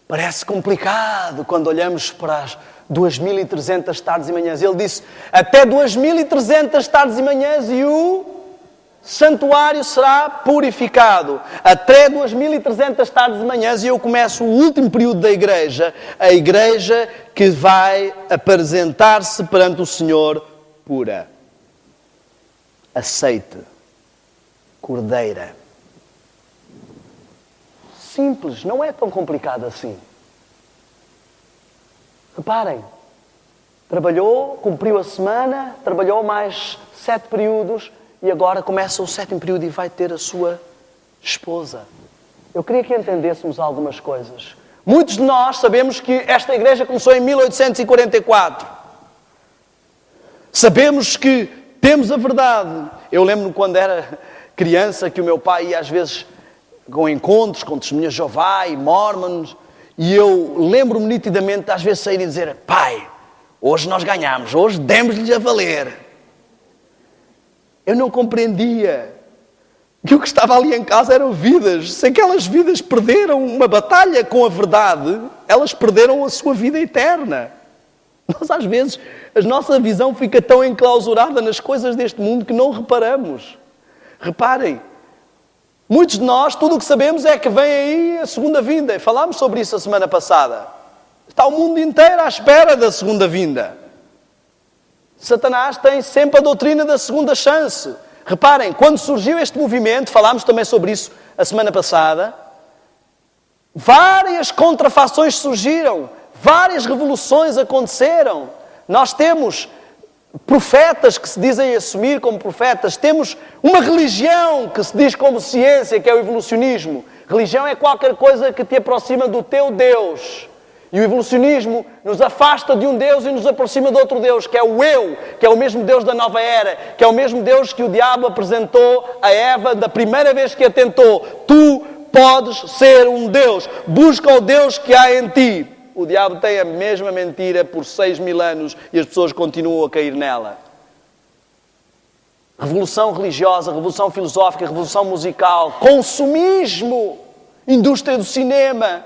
Parece complicado quando olhamos para as 2300 tardes e manhãs. Ele disse, até 2300 tardes e manhãs e o santuário será purificado. Até 2300 tardes e manhãs e eu começo o último período da igreja. A igreja que vai apresentar-se perante o Senhor pura. Aceite. Cordeira. Simples, não é tão complicado assim. Reparem, trabalhou, cumpriu a semana, trabalhou mais 7 períodos e agora começa o 7º período e vai ter a sua esposa. Eu queria que entendêssemos algumas coisas. Muitos de nós sabemos que esta igreja começou em 1844. Sabemos que temos a verdade. Eu lembro-me quando era criança que o meu pai ia às vezes com encontros com testemunhas de Jeová e Mormons, e eu lembro-me nitidamente de às vezes sair e dizer, pai, hoje nós ganhamos, hoje demos-lhes a valer. Eu não compreendia que o que estava ali em casa eram vidas. Se aquelas vidas perderam uma batalha com a verdade, elas perderam a sua vida eterna. Nós às vezes, a nossa visão fica tão enclausurada nas coisas deste mundo que não reparamos. Reparem, muitos de nós, tudo o que sabemos é que vem aí a segunda vinda. E falámos sobre isso a semana passada. Está o mundo inteiro à espera da segunda vinda. Satanás tem sempre a doutrina da segunda chance. Reparem, quando surgiu este movimento, falámos também sobre isso a semana passada, várias contrafações surgiram, várias revoluções aconteceram. Nós temos profetas que se dizem assumir como profetas, temos uma religião que se diz como ciência, que é o evolucionismo. Religião é qualquer coisa que te aproxima do teu Deus. E o evolucionismo nos afasta de um Deus e nos aproxima de outro Deus, que é o eu, que é o mesmo Deus da nova era, que é o mesmo Deus que o diabo apresentou a Eva da primeira vez que a tentou. Tu podes ser um Deus. Busca o Deus que há em ti. O diabo tem a mesma mentira por 6.000 anos e as pessoas continuam a cair nela. Revolução religiosa, revolução filosófica, revolução musical, consumismo, indústria do cinema,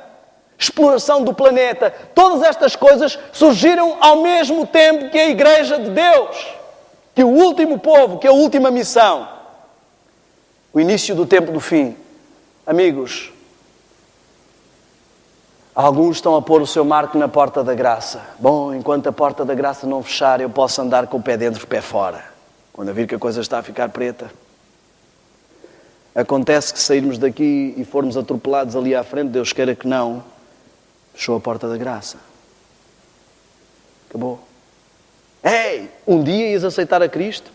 exploração do planeta. Todas estas coisas surgiram ao mesmo tempo que a Igreja de Deus, que o último povo, que a última missão. O início do tempo do fim. Amigos, alguns estão a pôr o seu marco na porta da graça. Bom, enquanto a porta da graça não fechar, eu posso andar com o pé dentro e o pé fora. Quando eu vir que a coisa está a ficar preta. Acontece que sairmos daqui e formos atropelados ali à frente, Deus queira que não, fechou a porta da graça. Acabou. Ei, um dia ias aceitar a Cristo?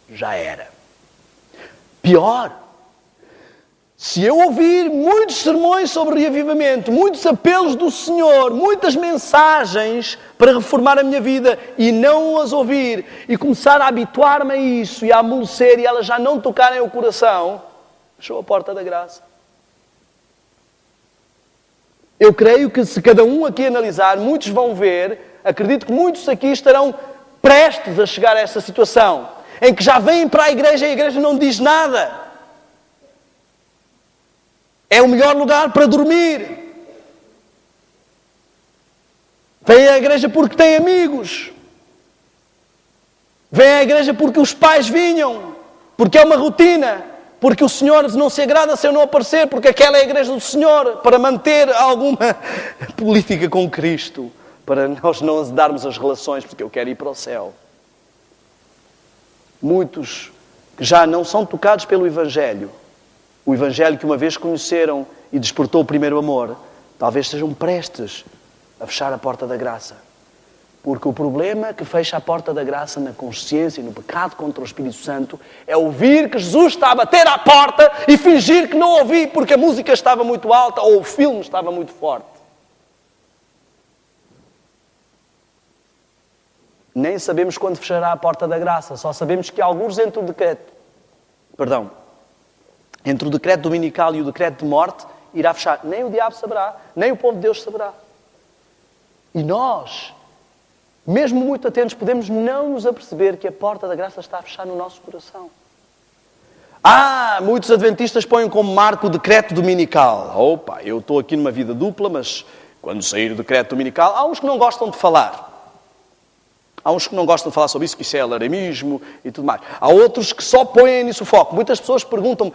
Já era. Pior. Se eu ouvir muitos sermões sobre reavivamento, muitos apelos do Senhor, muitas mensagens para reformar a minha vida e não as ouvir e começar a habituar-me a isso e a amolecer e elas já não tocarem o coração, fechou a porta da graça. Eu creio que se cada um aqui analisar, muitos vão ver, acredito que muitos aqui estarão prestes a chegar a essa situação, em que já vêm para a igreja e a igreja não diz nada. É o melhor lugar para dormir. Vem à igreja porque tem amigos. Vem à igreja porque os pais vinham. Porque é uma rotina. Porque o Senhor não se agrada se eu não aparecer. Porque aquela é a igreja do Senhor. Para manter alguma política com Cristo. Para nós não azedarmos as relações. Porque eu quero ir para o céu. Muitos que já não são tocados pelo Evangelho. O Evangelho que uma vez conheceram e despertou o primeiro amor, talvez estejam prestes a fechar a porta da graça. Porque o problema que fecha a porta da graça na consciência e no pecado contra o Espírito Santo é ouvir que Jesus está a bater à porta e fingir que não ouvi porque a música estava muito alta ou o filme estava muito forte. Nem sabemos quando fechará a porta da graça, só sabemos que alguns entre o decreto dominical e o decreto de morte, irá fechar. Nem o diabo saberá, nem o povo de Deus saberá. E nós, mesmo muito atentos, podemos não nos aperceber que a porta da graça está a fechar no nosso coração. Muitos adventistas põem como marco o decreto dominical. Opa, eu estou aqui numa vida dupla, mas quando sair o decreto dominical, há uns que não gostam de falar. Há uns que não gostam de falar sobre isso, que isso é alarmismo e tudo mais. Há outros que só põem nisso o foco. Muitas pessoas perguntam-me,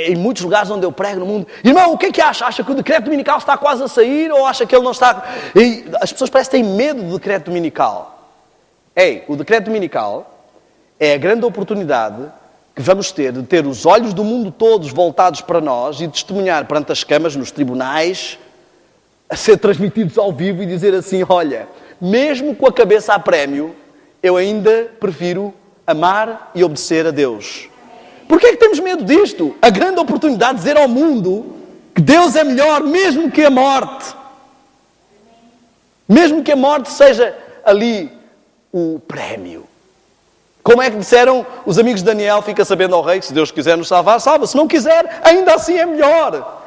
em muitos lugares onde eu prego no mundo, irmão, o que é que acha? Acha que o decreto dominical está quase a sair ou acha que ele não está... E as pessoas parecem que têm medo do decreto dominical. O decreto dominical é a grande oportunidade que vamos ter de ter os olhos do mundo todos voltados para nós e testemunhar perante as câmaras, nos tribunais, a ser transmitidos ao vivo e dizer assim, olha... Mesmo com a cabeça a prémio, eu ainda prefiro amar e obedecer a Deus. Porquê é que temos medo disto? A grande oportunidade de dizer ao mundo que Deus é melhor mesmo que a morte. Mesmo que a morte seja ali o prémio. Como é que disseram os amigos de Daniel, fica sabendo ao rei, que se Deus quiser nos salvar, salva. Se não quiser, ainda assim é melhor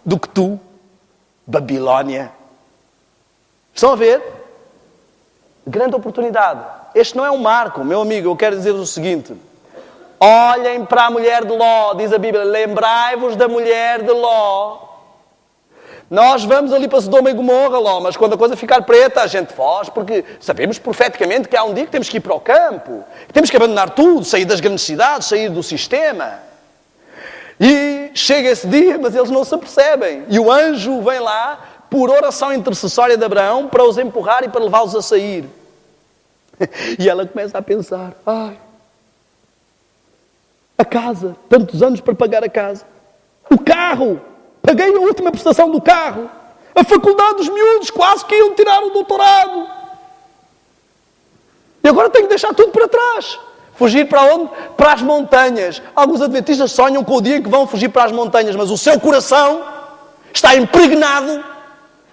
do que tu, Babilónia. Estão a ver? Grande oportunidade. Este não é um marco, meu amigo. Eu quero dizer-vos o seguinte. Olhem para a mulher de Ló. Diz a Bíblia, lembrai-vos da mulher de Ló. Nós vamos ali para Sodoma e Gomorra, Ló, mas quando a coisa ficar preta, a gente foge, porque sabemos profeticamente que há um dia que temos que ir para o campo. Que temos que abandonar tudo, sair das grandes cidades, sair do sistema. E chega esse dia, mas eles não se apercebem. E o anjo vem lá, por oração intercessória de Abraão, para os empurrar e para levá-los a sair. E ela começa a pensar, A casa, tantos anos para pagar a casa. O carro, paguei a última prestação do carro. A faculdade dos miúdos, quase que iam tirar o doutorado. E agora tenho que deixar tudo para trás. Fugir para onde? Para as montanhas. Alguns adventistas sonham com o dia em que vão fugir para as montanhas, mas o seu coração está impregnado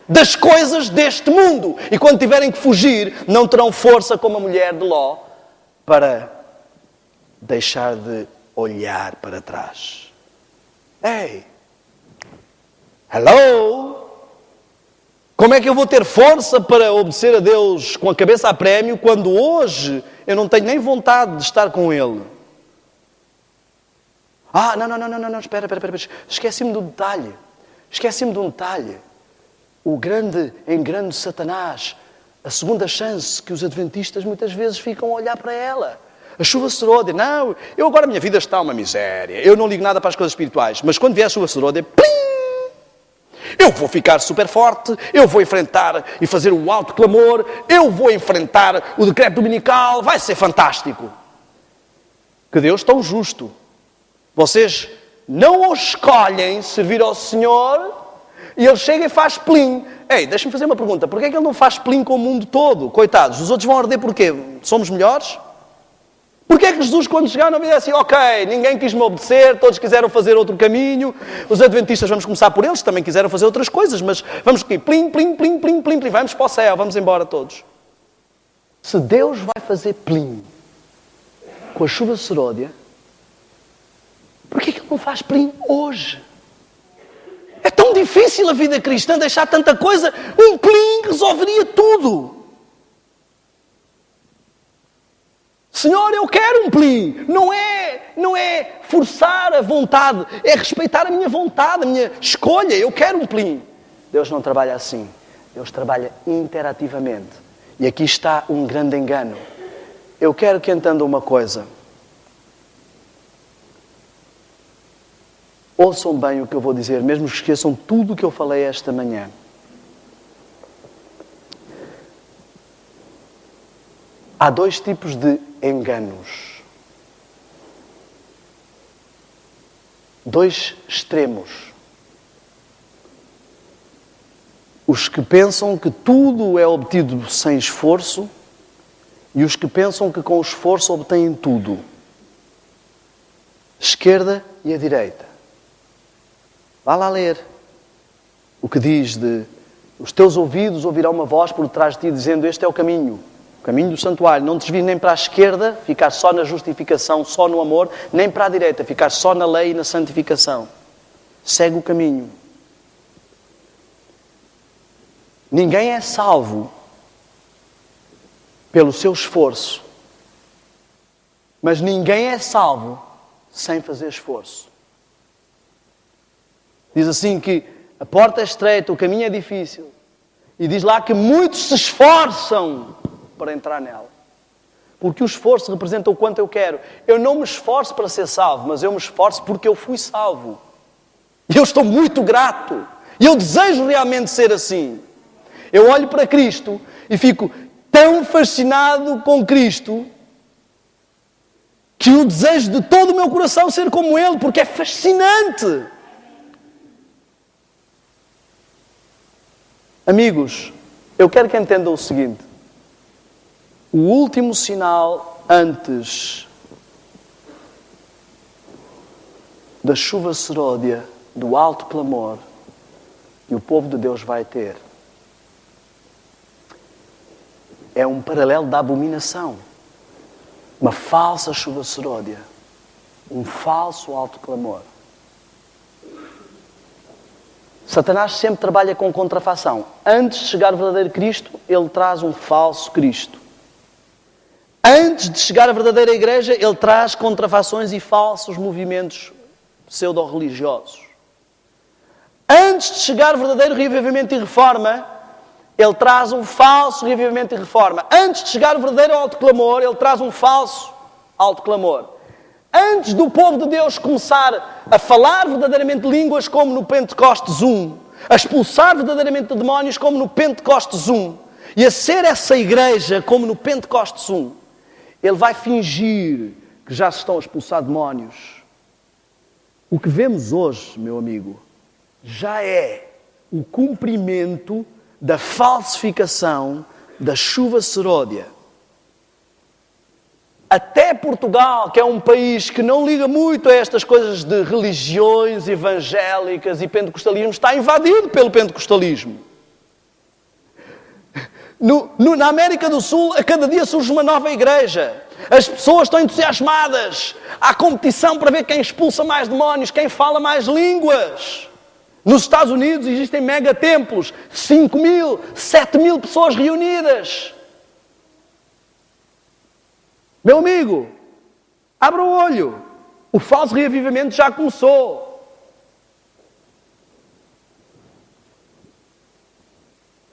das coisas deste mundo. E quando tiverem que fugir, não terão força como a mulher de Ló para deixar de olhar para trás. Ei! Hello! Como é que eu vou ter força para obedecer a Deus com a cabeça a prémio quando hoje eu não tenho nem vontade de estar com Ele? Não, espera. Esqueci-me de um detalhe. O grande engano de Satanás, a segunda chance que os adventistas muitas vezes ficam a olhar para ela. A chuva seródia, não, eu agora a minha vida está uma miséria, eu não ligo nada para as coisas espirituais, mas quando vier a chuva seródia, plim! Eu vou ficar super forte, eu vou enfrentar e fazer o alto clamor, eu vou enfrentar o decreto dominical, vai ser fantástico. Que Deus tão justo. Vocês não o escolhem servir ao Senhor e Ele chega e faz plim. Ei, deixa-me fazer uma pergunta, porquê é que Ele não faz plim com o mundo todo? Coitados, os outros vão arder porquê? Somos melhores? Porquê é que Jesus, quando chegar na vida, é assim, ok, ninguém quis me obedecer, todos quiseram fazer outro caminho, os adventistas, vamos começar por eles, também quiseram fazer outras coisas, mas vamos aqui, plim, vamos para o céu, vamos embora todos. Se Deus vai fazer plim com a chuva seródia, porquê é que Ele não faz plim hoje? É tão difícil a vida cristã, deixar tanta coisa, um plim resolveria tudo. Senhor, eu quero um plim. Não é forçar a vontade, é respeitar a minha vontade, a minha escolha. Eu quero um plim. Deus não trabalha assim. Deus trabalha interativamente. E aqui está um grande engano. Eu quero que entendam uma coisa. Ouçam bem o que eu vou dizer, mesmo que esqueçam tudo o que eu falei esta manhã. Há dois tipos de enganos. Dois extremos. Os que pensam que tudo é obtido sem esforço e os que pensam que com o esforço obtêm tudo. Esquerda e a direita. Vá lá ler o que diz de os teus ouvidos ouvirão uma voz por trás de ti dizendo este é o caminho do santuário. Não desvies nem para a esquerda, ficar só na justificação, só no amor, nem para a direita, ficar só na lei e na santificação. Segue o caminho. Ninguém é salvo pelo seu esforço, mas ninguém é salvo sem fazer esforço. Diz assim que a porta é estreita, o caminho é difícil. E diz lá que muitos se esforçam para entrar nela. Porque o esforço representa o quanto eu quero. Eu não me esforço para ser salvo, mas eu me esforço porque eu fui salvo. E eu estou muito grato. E eu desejo realmente ser assim. Eu olho para Cristo e fico tão fascinado com Cristo que o desejo de todo o meu coração ser como Ele, porque é fascinante. Amigos, eu quero que entendam o seguinte. O último sinal antes da chuva seródia, do alto clamor que o povo de Deus vai ter, é um paralelo da abominação. Uma falsa chuva seródia. Um falso alto clamor. Satanás sempre trabalha com contrafação. Antes de chegar o verdadeiro Cristo, ele traz um falso Cristo. Antes de chegar a verdadeira igreja, ele traz contrafações e falsos movimentos pseudo-religiosos. Antes de chegar o verdadeiro reavivamento e reforma, ele traz um falso reavivamento e reforma. Antes de chegar o verdadeiro alto clamor, ele traz um falso alto clamor. Antes do povo de Deus começar a falar verdadeiramente línguas como no Pentecostes 1, a expulsar verdadeiramente demónios como no Pentecostes 1, e a ser essa igreja como no Pentecostes 1, ele vai fingir que já se estão a expulsar demónios. O que vemos hoje, meu amigo, já é o cumprimento da falsificação da chuva seródia. Até Portugal, que é um país que não liga muito a estas coisas de religiões evangélicas e pentecostalismo, está invadido pelo pentecostalismo. Na América do Sul, a cada dia surge uma nova igreja. As pessoas estão entusiasmadas. Há competição para ver quem expulsa mais demónios, quem fala mais línguas. Nos Estados Unidos existem megatemplos, 5.000, 7.000 pessoas reunidas. Meu amigo, abra o olho. O falso reavivamento já começou.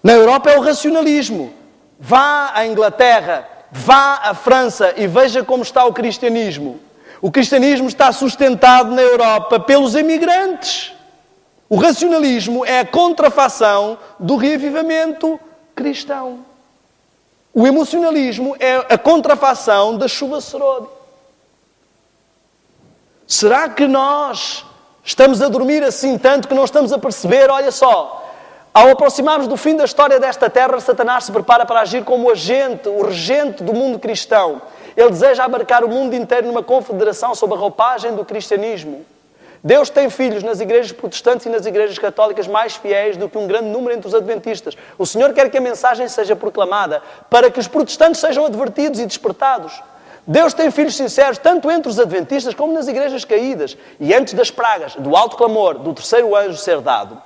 Na Europa é o racionalismo. Vá à Inglaterra, vá à França e veja como está o cristianismo. O cristianismo está sustentado na Europa pelos imigrantes. O racionalismo é a contrafação do reavivamento cristão. O emocionalismo é a contrafação da chuva seródia. Será que nós estamos a dormir assim tanto que não estamos a perceber? Olha só, ao aproximarmos do fim da história desta terra, Satanás se prepara para agir como agente, o regente do mundo cristão. Ele deseja abarcar o mundo inteiro numa confederação sob a roupagem do cristianismo. Deus tem filhos nas igrejas protestantes e nas igrejas católicas mais fiéis do que um grande número entre os adventistas. O Senhor quer que a mensagem seja proclamada para que os protestantes sejam advertidos e despertados. Deus tem filhos sinceros tanto entre os adventistas como nas igrejas caídas. E antes das pragas, do alto clamor, do terceiro anjo ser dado,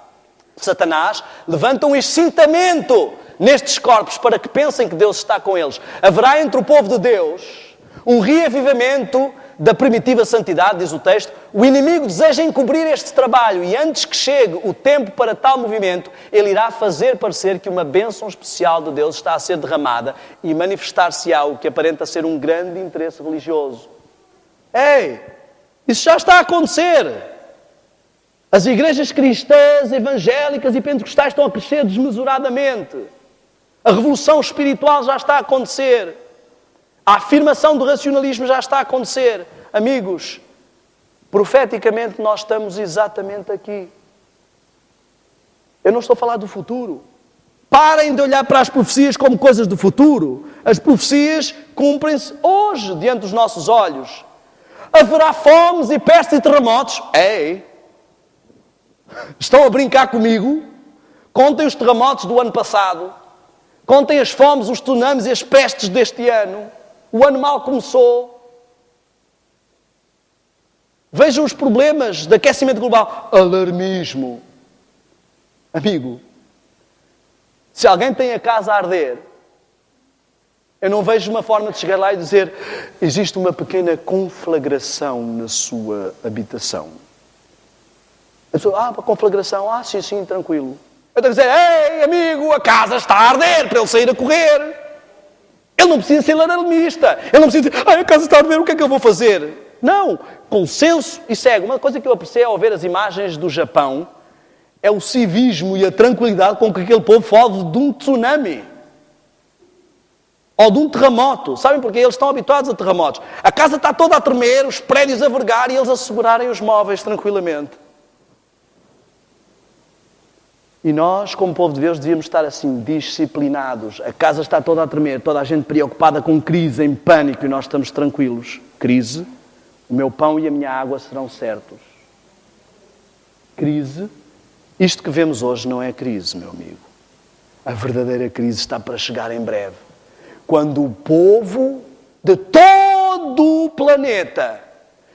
Satanás levanta um excitamento nestes corpos para que pensem que Deus está com eles. Haverá entre o povo de Deus um reavivamento da primitiva santidade, diz o texto. O inimigo deseja encobrir este trabalho e antes que chegue o tempo para tal movimento, ele irá fazer parecer que uma bênção especial de Deus está a ser derramada e manifestar-se-á o que aparenta ser um grande interesse religioso. Ei, isso já está a acontecer. As igrejas cristãs, evangélicas e pentecostais estão a crescer desmesuradamente. A revolução espiritual já está a acontecer. A afirmação do racionalismo já está a acontecer. Amigos, profeticamente nós estamos exatamente aqui. Eu não estou a falar do futuro. Parem de olhar para as profecias como coisas do futuro. As profecias cumprem-se hoje, diante dos nossos olhos. Haverá fomes e pestes e terremotos? Ei! Estão a brincar comigo? Contem os terremotos do ano passado. Contem as fomes, os tsunamis e as pestes deste ano. O ano mal começou. Vejam os problemas de aquecimento global. Alarmismo. Amigo, se alguém tem a casa a arder, eu não vejo uma forma de chegar lá e dizer existe uma pequena conflagração na sua habitação. A pessoa, conflagração, sim, tranquilo. Eu tenho que dizer, ei, amigo, a casa está a arder, para ele sair a correr. Ele não precisa ser alarmista. Ele não precisa dizer, a casa está a arder, o que é que eu vou fazer? Não, consenso e segue. Uma coisa que eu apreciei ao ver as imagens do Japão é o civismo e a tranquilidade com que aquele povo foge de um tsunami. Ou de um terremoto. Sabem porquê? Eles estão habituados a terremotos. A casa está toda a tremer, os prédios a vergar e eles a segurarem os móveis tranquilamente. E nós, como povo de Deus, devíamos estar assim, disciplinados. A casa está toda a tremer, toda a gente preocupada com crise, em pânico, e nós estamos tranquilos. Crise, o meu pão e a minha água serão certos. Crise, isto que vemos hoje não é crise, meu amigo. A verdadeira crise está para chegar em breve. Quando o povo de todo o planeta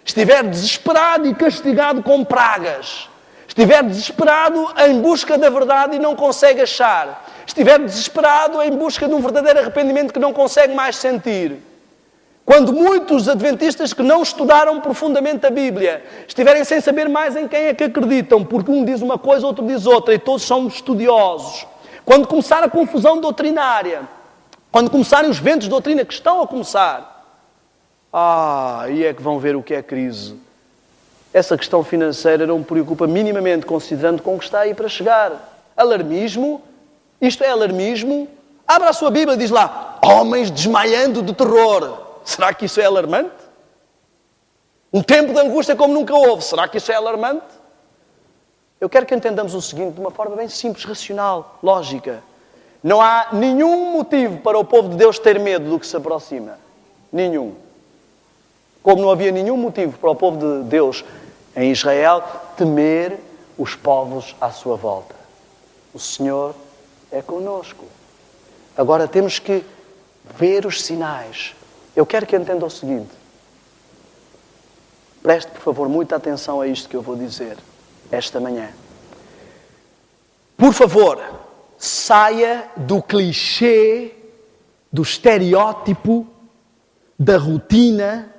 estiver desesperado e castigado com pragas, estiver desesperado em busca da verdade e não consegue achar, estiver desesperado em busca de um verdadeiro arrependimento que não consegue mais sentir, quando muitos adventistas que não estudaram profundamente a Bíblia estiverem sem saber mais em quem é que acreditam, porque um diz uma coisa, outro diz outra, e todos são estudiosos, quando começar a confusão doutrinária, quando começarem os ventos de doutrina que estão a começar, aí é que vão ver o que é crise. Essa questão financeira não me preocupa minimamente, considerando com o que está aí para chegar. Alarmismo? Isto é alarmismo? Abra a sua Bíblia e diz lá, homens desmaiando de terror. Será que isso é alarmante? Um tempo de angústia como nunca houve. Será que isso é alarmante? Eu quero que entendamos o seguinte de uma forma bem simples, racional, lógica. Não há nenhum motivo para o povo de Deus ter medo do que se aproxima. Nenhum. Como não havia nenhum motivo para o povo de Deus em Israel temer os povos à sua volta. O Senhor é conosco. Agora temos que ver os sinais. Eu quero que entenda o seguinte. Preste, por favor, muita atenção a isto que eu vou dizer esta manhã. Por favor, saia do clichê, do estereótipo, da rotina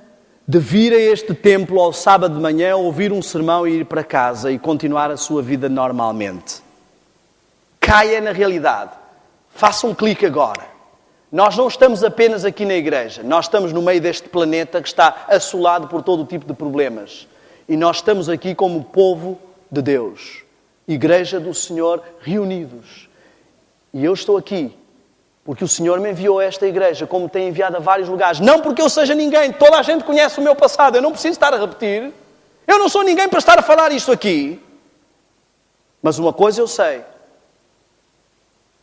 de vir a este templo ao sábado de manhã, ouvir um sermão e ir para casa e continuar a sua vida normalmente. Caia na realidade. Faça um clique agora. Nós não estamos apenas aqui na igreja. Nós estamos no meio deste planeta que está assolado por todo o tipo de problemas. E nós estamos aqui como povo de Deus. Igreja do Senhor reunidos. E eu estou aqui porque o Senhor me enviou a esta igreja, como tem enviado a vários lugares. Não porque eu seja ninguém. Toda a gente conhece o meu passado. Eu não preciso estar a repetir. Eu não sou ninguém para estar a falar isto aqui. Mas uma coisa eu sei.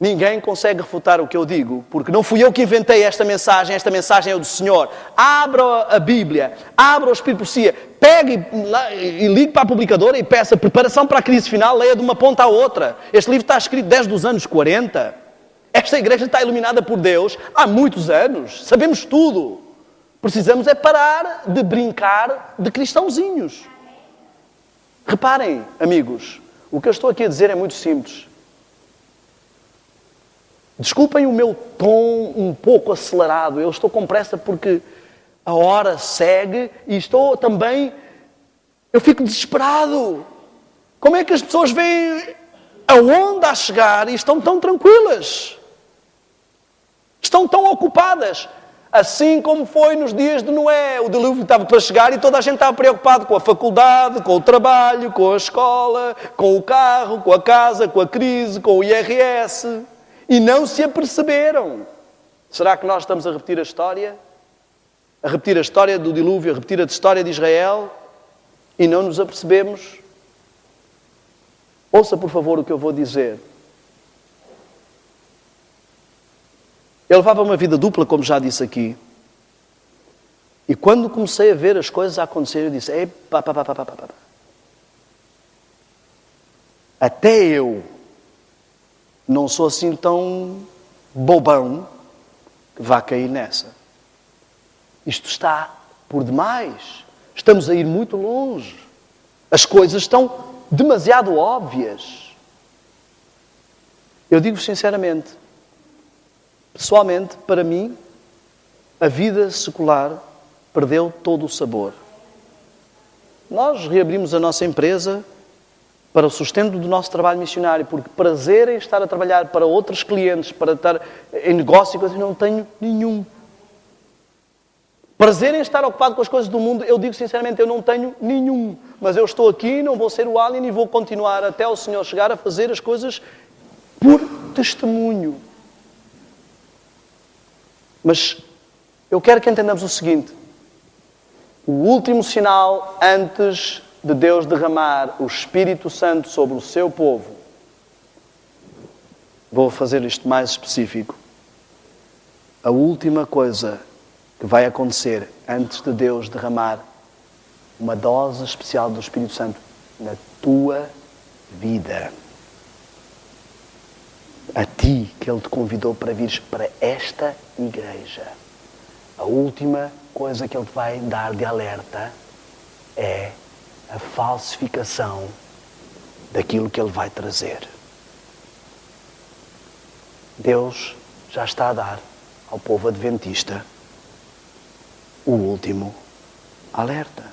Ninguém consegue refutar o que eu digo, porque não fui eu que inventei esta mensagem é do Senhor. Abra a Bíblia, abra o Espírito de Profecia, pegue e ligue para a publicadora e peça preparação para a crise final, leia de uma ponta à outra. Este livro está escrito desde os anos 40. Esta igreja está iluminada por Deus há muitos anos, sabemos tudo. Precisamos é parar de brincar de cristãozinhos. Reparem, amigos, o que eu estou aqui a dizer é muito simples. Desculpem o meu tom um pouco acelerado. Eu estou com pressa porque a hora segue e estou também... Eu fico desesperado. Como é que as pessoas veem a onda a chegar e estão tão tranquilas? Estão tão ocupadas. Assim como foi nos dias de Noé. O dilúvio estava para chegar e toda a gente estava preocupado com a faculdade, com o trabalho, com a escola, com o carro, com a casa, com a crise, com o IRS... E não se aperceberam. Será que nós estamos a repetir a história? A repetir a história do dilúvio, a repetir a história de Israel? E não nos apercebemos? Ouça, por favor, o que eu vou dizer. Eu levava uma vida dupla, como já disse aqui. E quando comecei a ver as coisas a acontecer, eu disse, até eu não sou assim tão bobão que vá cair nessa. Isto está por demais. Estamos a ir muito longe. As coisas estão demasiado óbvias. Eu digo sinceramente, pessoalmente, para mim, a vida secular perdeu todo o sabor. Nós reabrimos a nossa empresa para o sustento do nosso trabalho missionário, porque prazer em estar a trabalhar para outros clientes, para estar em negócio, eu não tenho nenhum. Prazer em estar ocupado com as coisas do mundo, eu digo sinceramente, eu não tenho nenhum. Mas eu estou aqui, não vou ser o alien e vou continuar até o Senhor chegar a fazer as coisas por testemunho. Mas eu quero que entendamos o seguinte. O último sinal antes de Deus derramar o Espírito Santo sobre o seu povo. Vou fazer isto mais específico. A última coisa que vai acontecer antes de Deus derramar uma dose especial do Espírito Santo na tua vida. A ti, que Ele te convidou para vires para esta igreja. A última coisa que Ele te vai dar de alerta é a falsificação daquilo que Ele vai trazer. Deus já está a dar ao povo adventista o último alerta.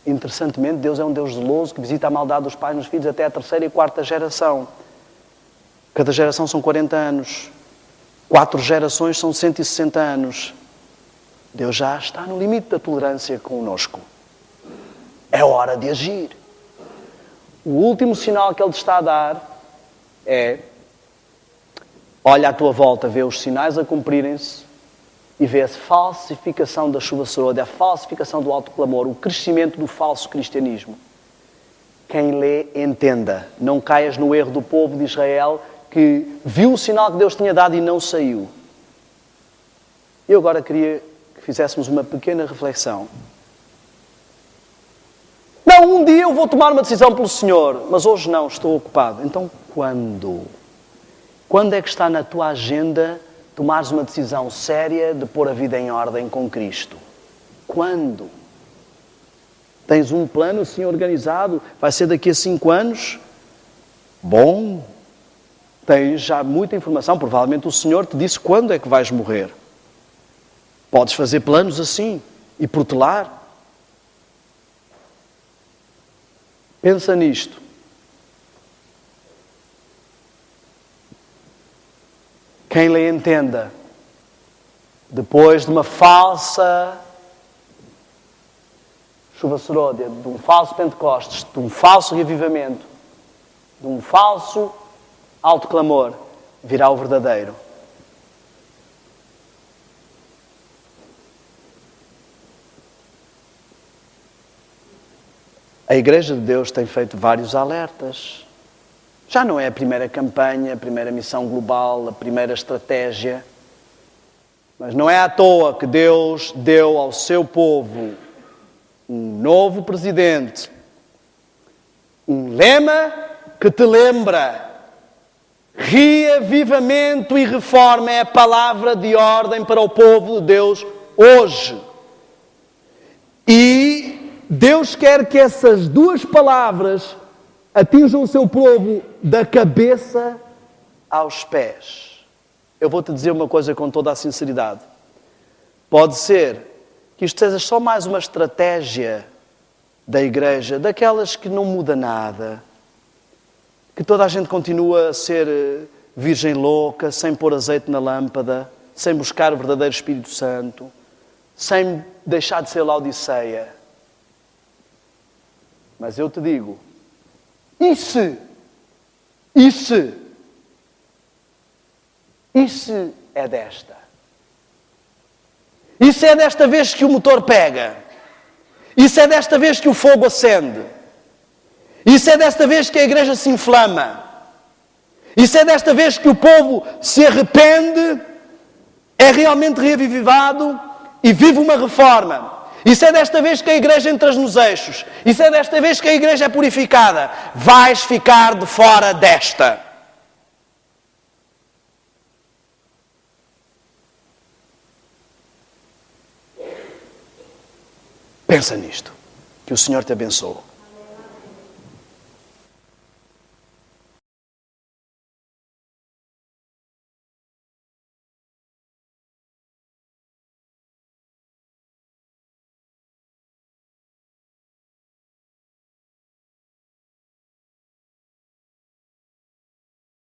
Interessantemente, Deus é um Deus zeloso que visita a maldade dos pais nos filhos até a 3ª e 4ª geração. Cada geração são 40 anos. 4 gerações são 160 anos. Deus já está no limite da tolerância conosco. É hora de agir. O último sinal que Ele te está a dar é: olha à tua volta, vê os sinais a cumprirem-se e vê a falsificação da chuva sorode, a falsificação do autoclamor, o crescimento do falso cristianismo. Quem lê, entenda. Não caias no erro do povo de Israel que viu o sinal que Deus tinha dado e não saiu. Eu agora queria que fizéssemos uma pequena reflexão. Não, um dia eu vou tomar uma decisão pelo Senhor, mas hoje não, estou ocupado. Então, quando? Quando é que está na tua agenda tomares uma decisão séria de pôr a vida em ordem com Cristo? Quando? Tens um plano assim organizado? Vai ser daqui a 5 anos? Bom. Tens já muita informação. Provavelmente o Senhor te disse quando é que vais morrer. Podes fazer planos assim e protelar. Pensa nisto. Quem lhe entenda, depois de uma falsa chuva seródia, de um falso Pentecostes, de um falso reavivamento, de um falso autoclamor, virá o verdadeiro. A Igreja de Deus tem feito vários alertas. Já não é a primeira campanha, a primeira missão global, a primeira estratégia. Mas não é à toa que Deus deu ao seu povo um novo presidente, um lema que te lembra: reavivamento e reforma é a palavra de ordem para o povo de Deus hoje. E Deus quer que essas duas palavras atinjam o seu povo da cabeça aos pés. Eu vou-te dizer uma coisa com toda a sinceridade. Pode ser que isto seja só mais uma estratégia da Igreja, daquelas que não muda nada, que toda a gente continua a ser virgem louca, sem pôr azeite na lâmpada, sem buscar o verdadeiro Espírito Santo, sem deixar de ser Laodiceia. Mas eu te digo, e se é desta? E se é desta vez que o motor pega? E se é desta vez que o fogo acende? E se é desta vez que a igreja se inflama? E se é desta vez que o povo se arrepende, é realmente reavivado e vive uma reforma? E se é desta vez que a igreja entra nos eixos? E se é desta vez que a igreja é purificada? Vais ficar de fora desta. Pensa nisto. Que o Senhor te abençoe.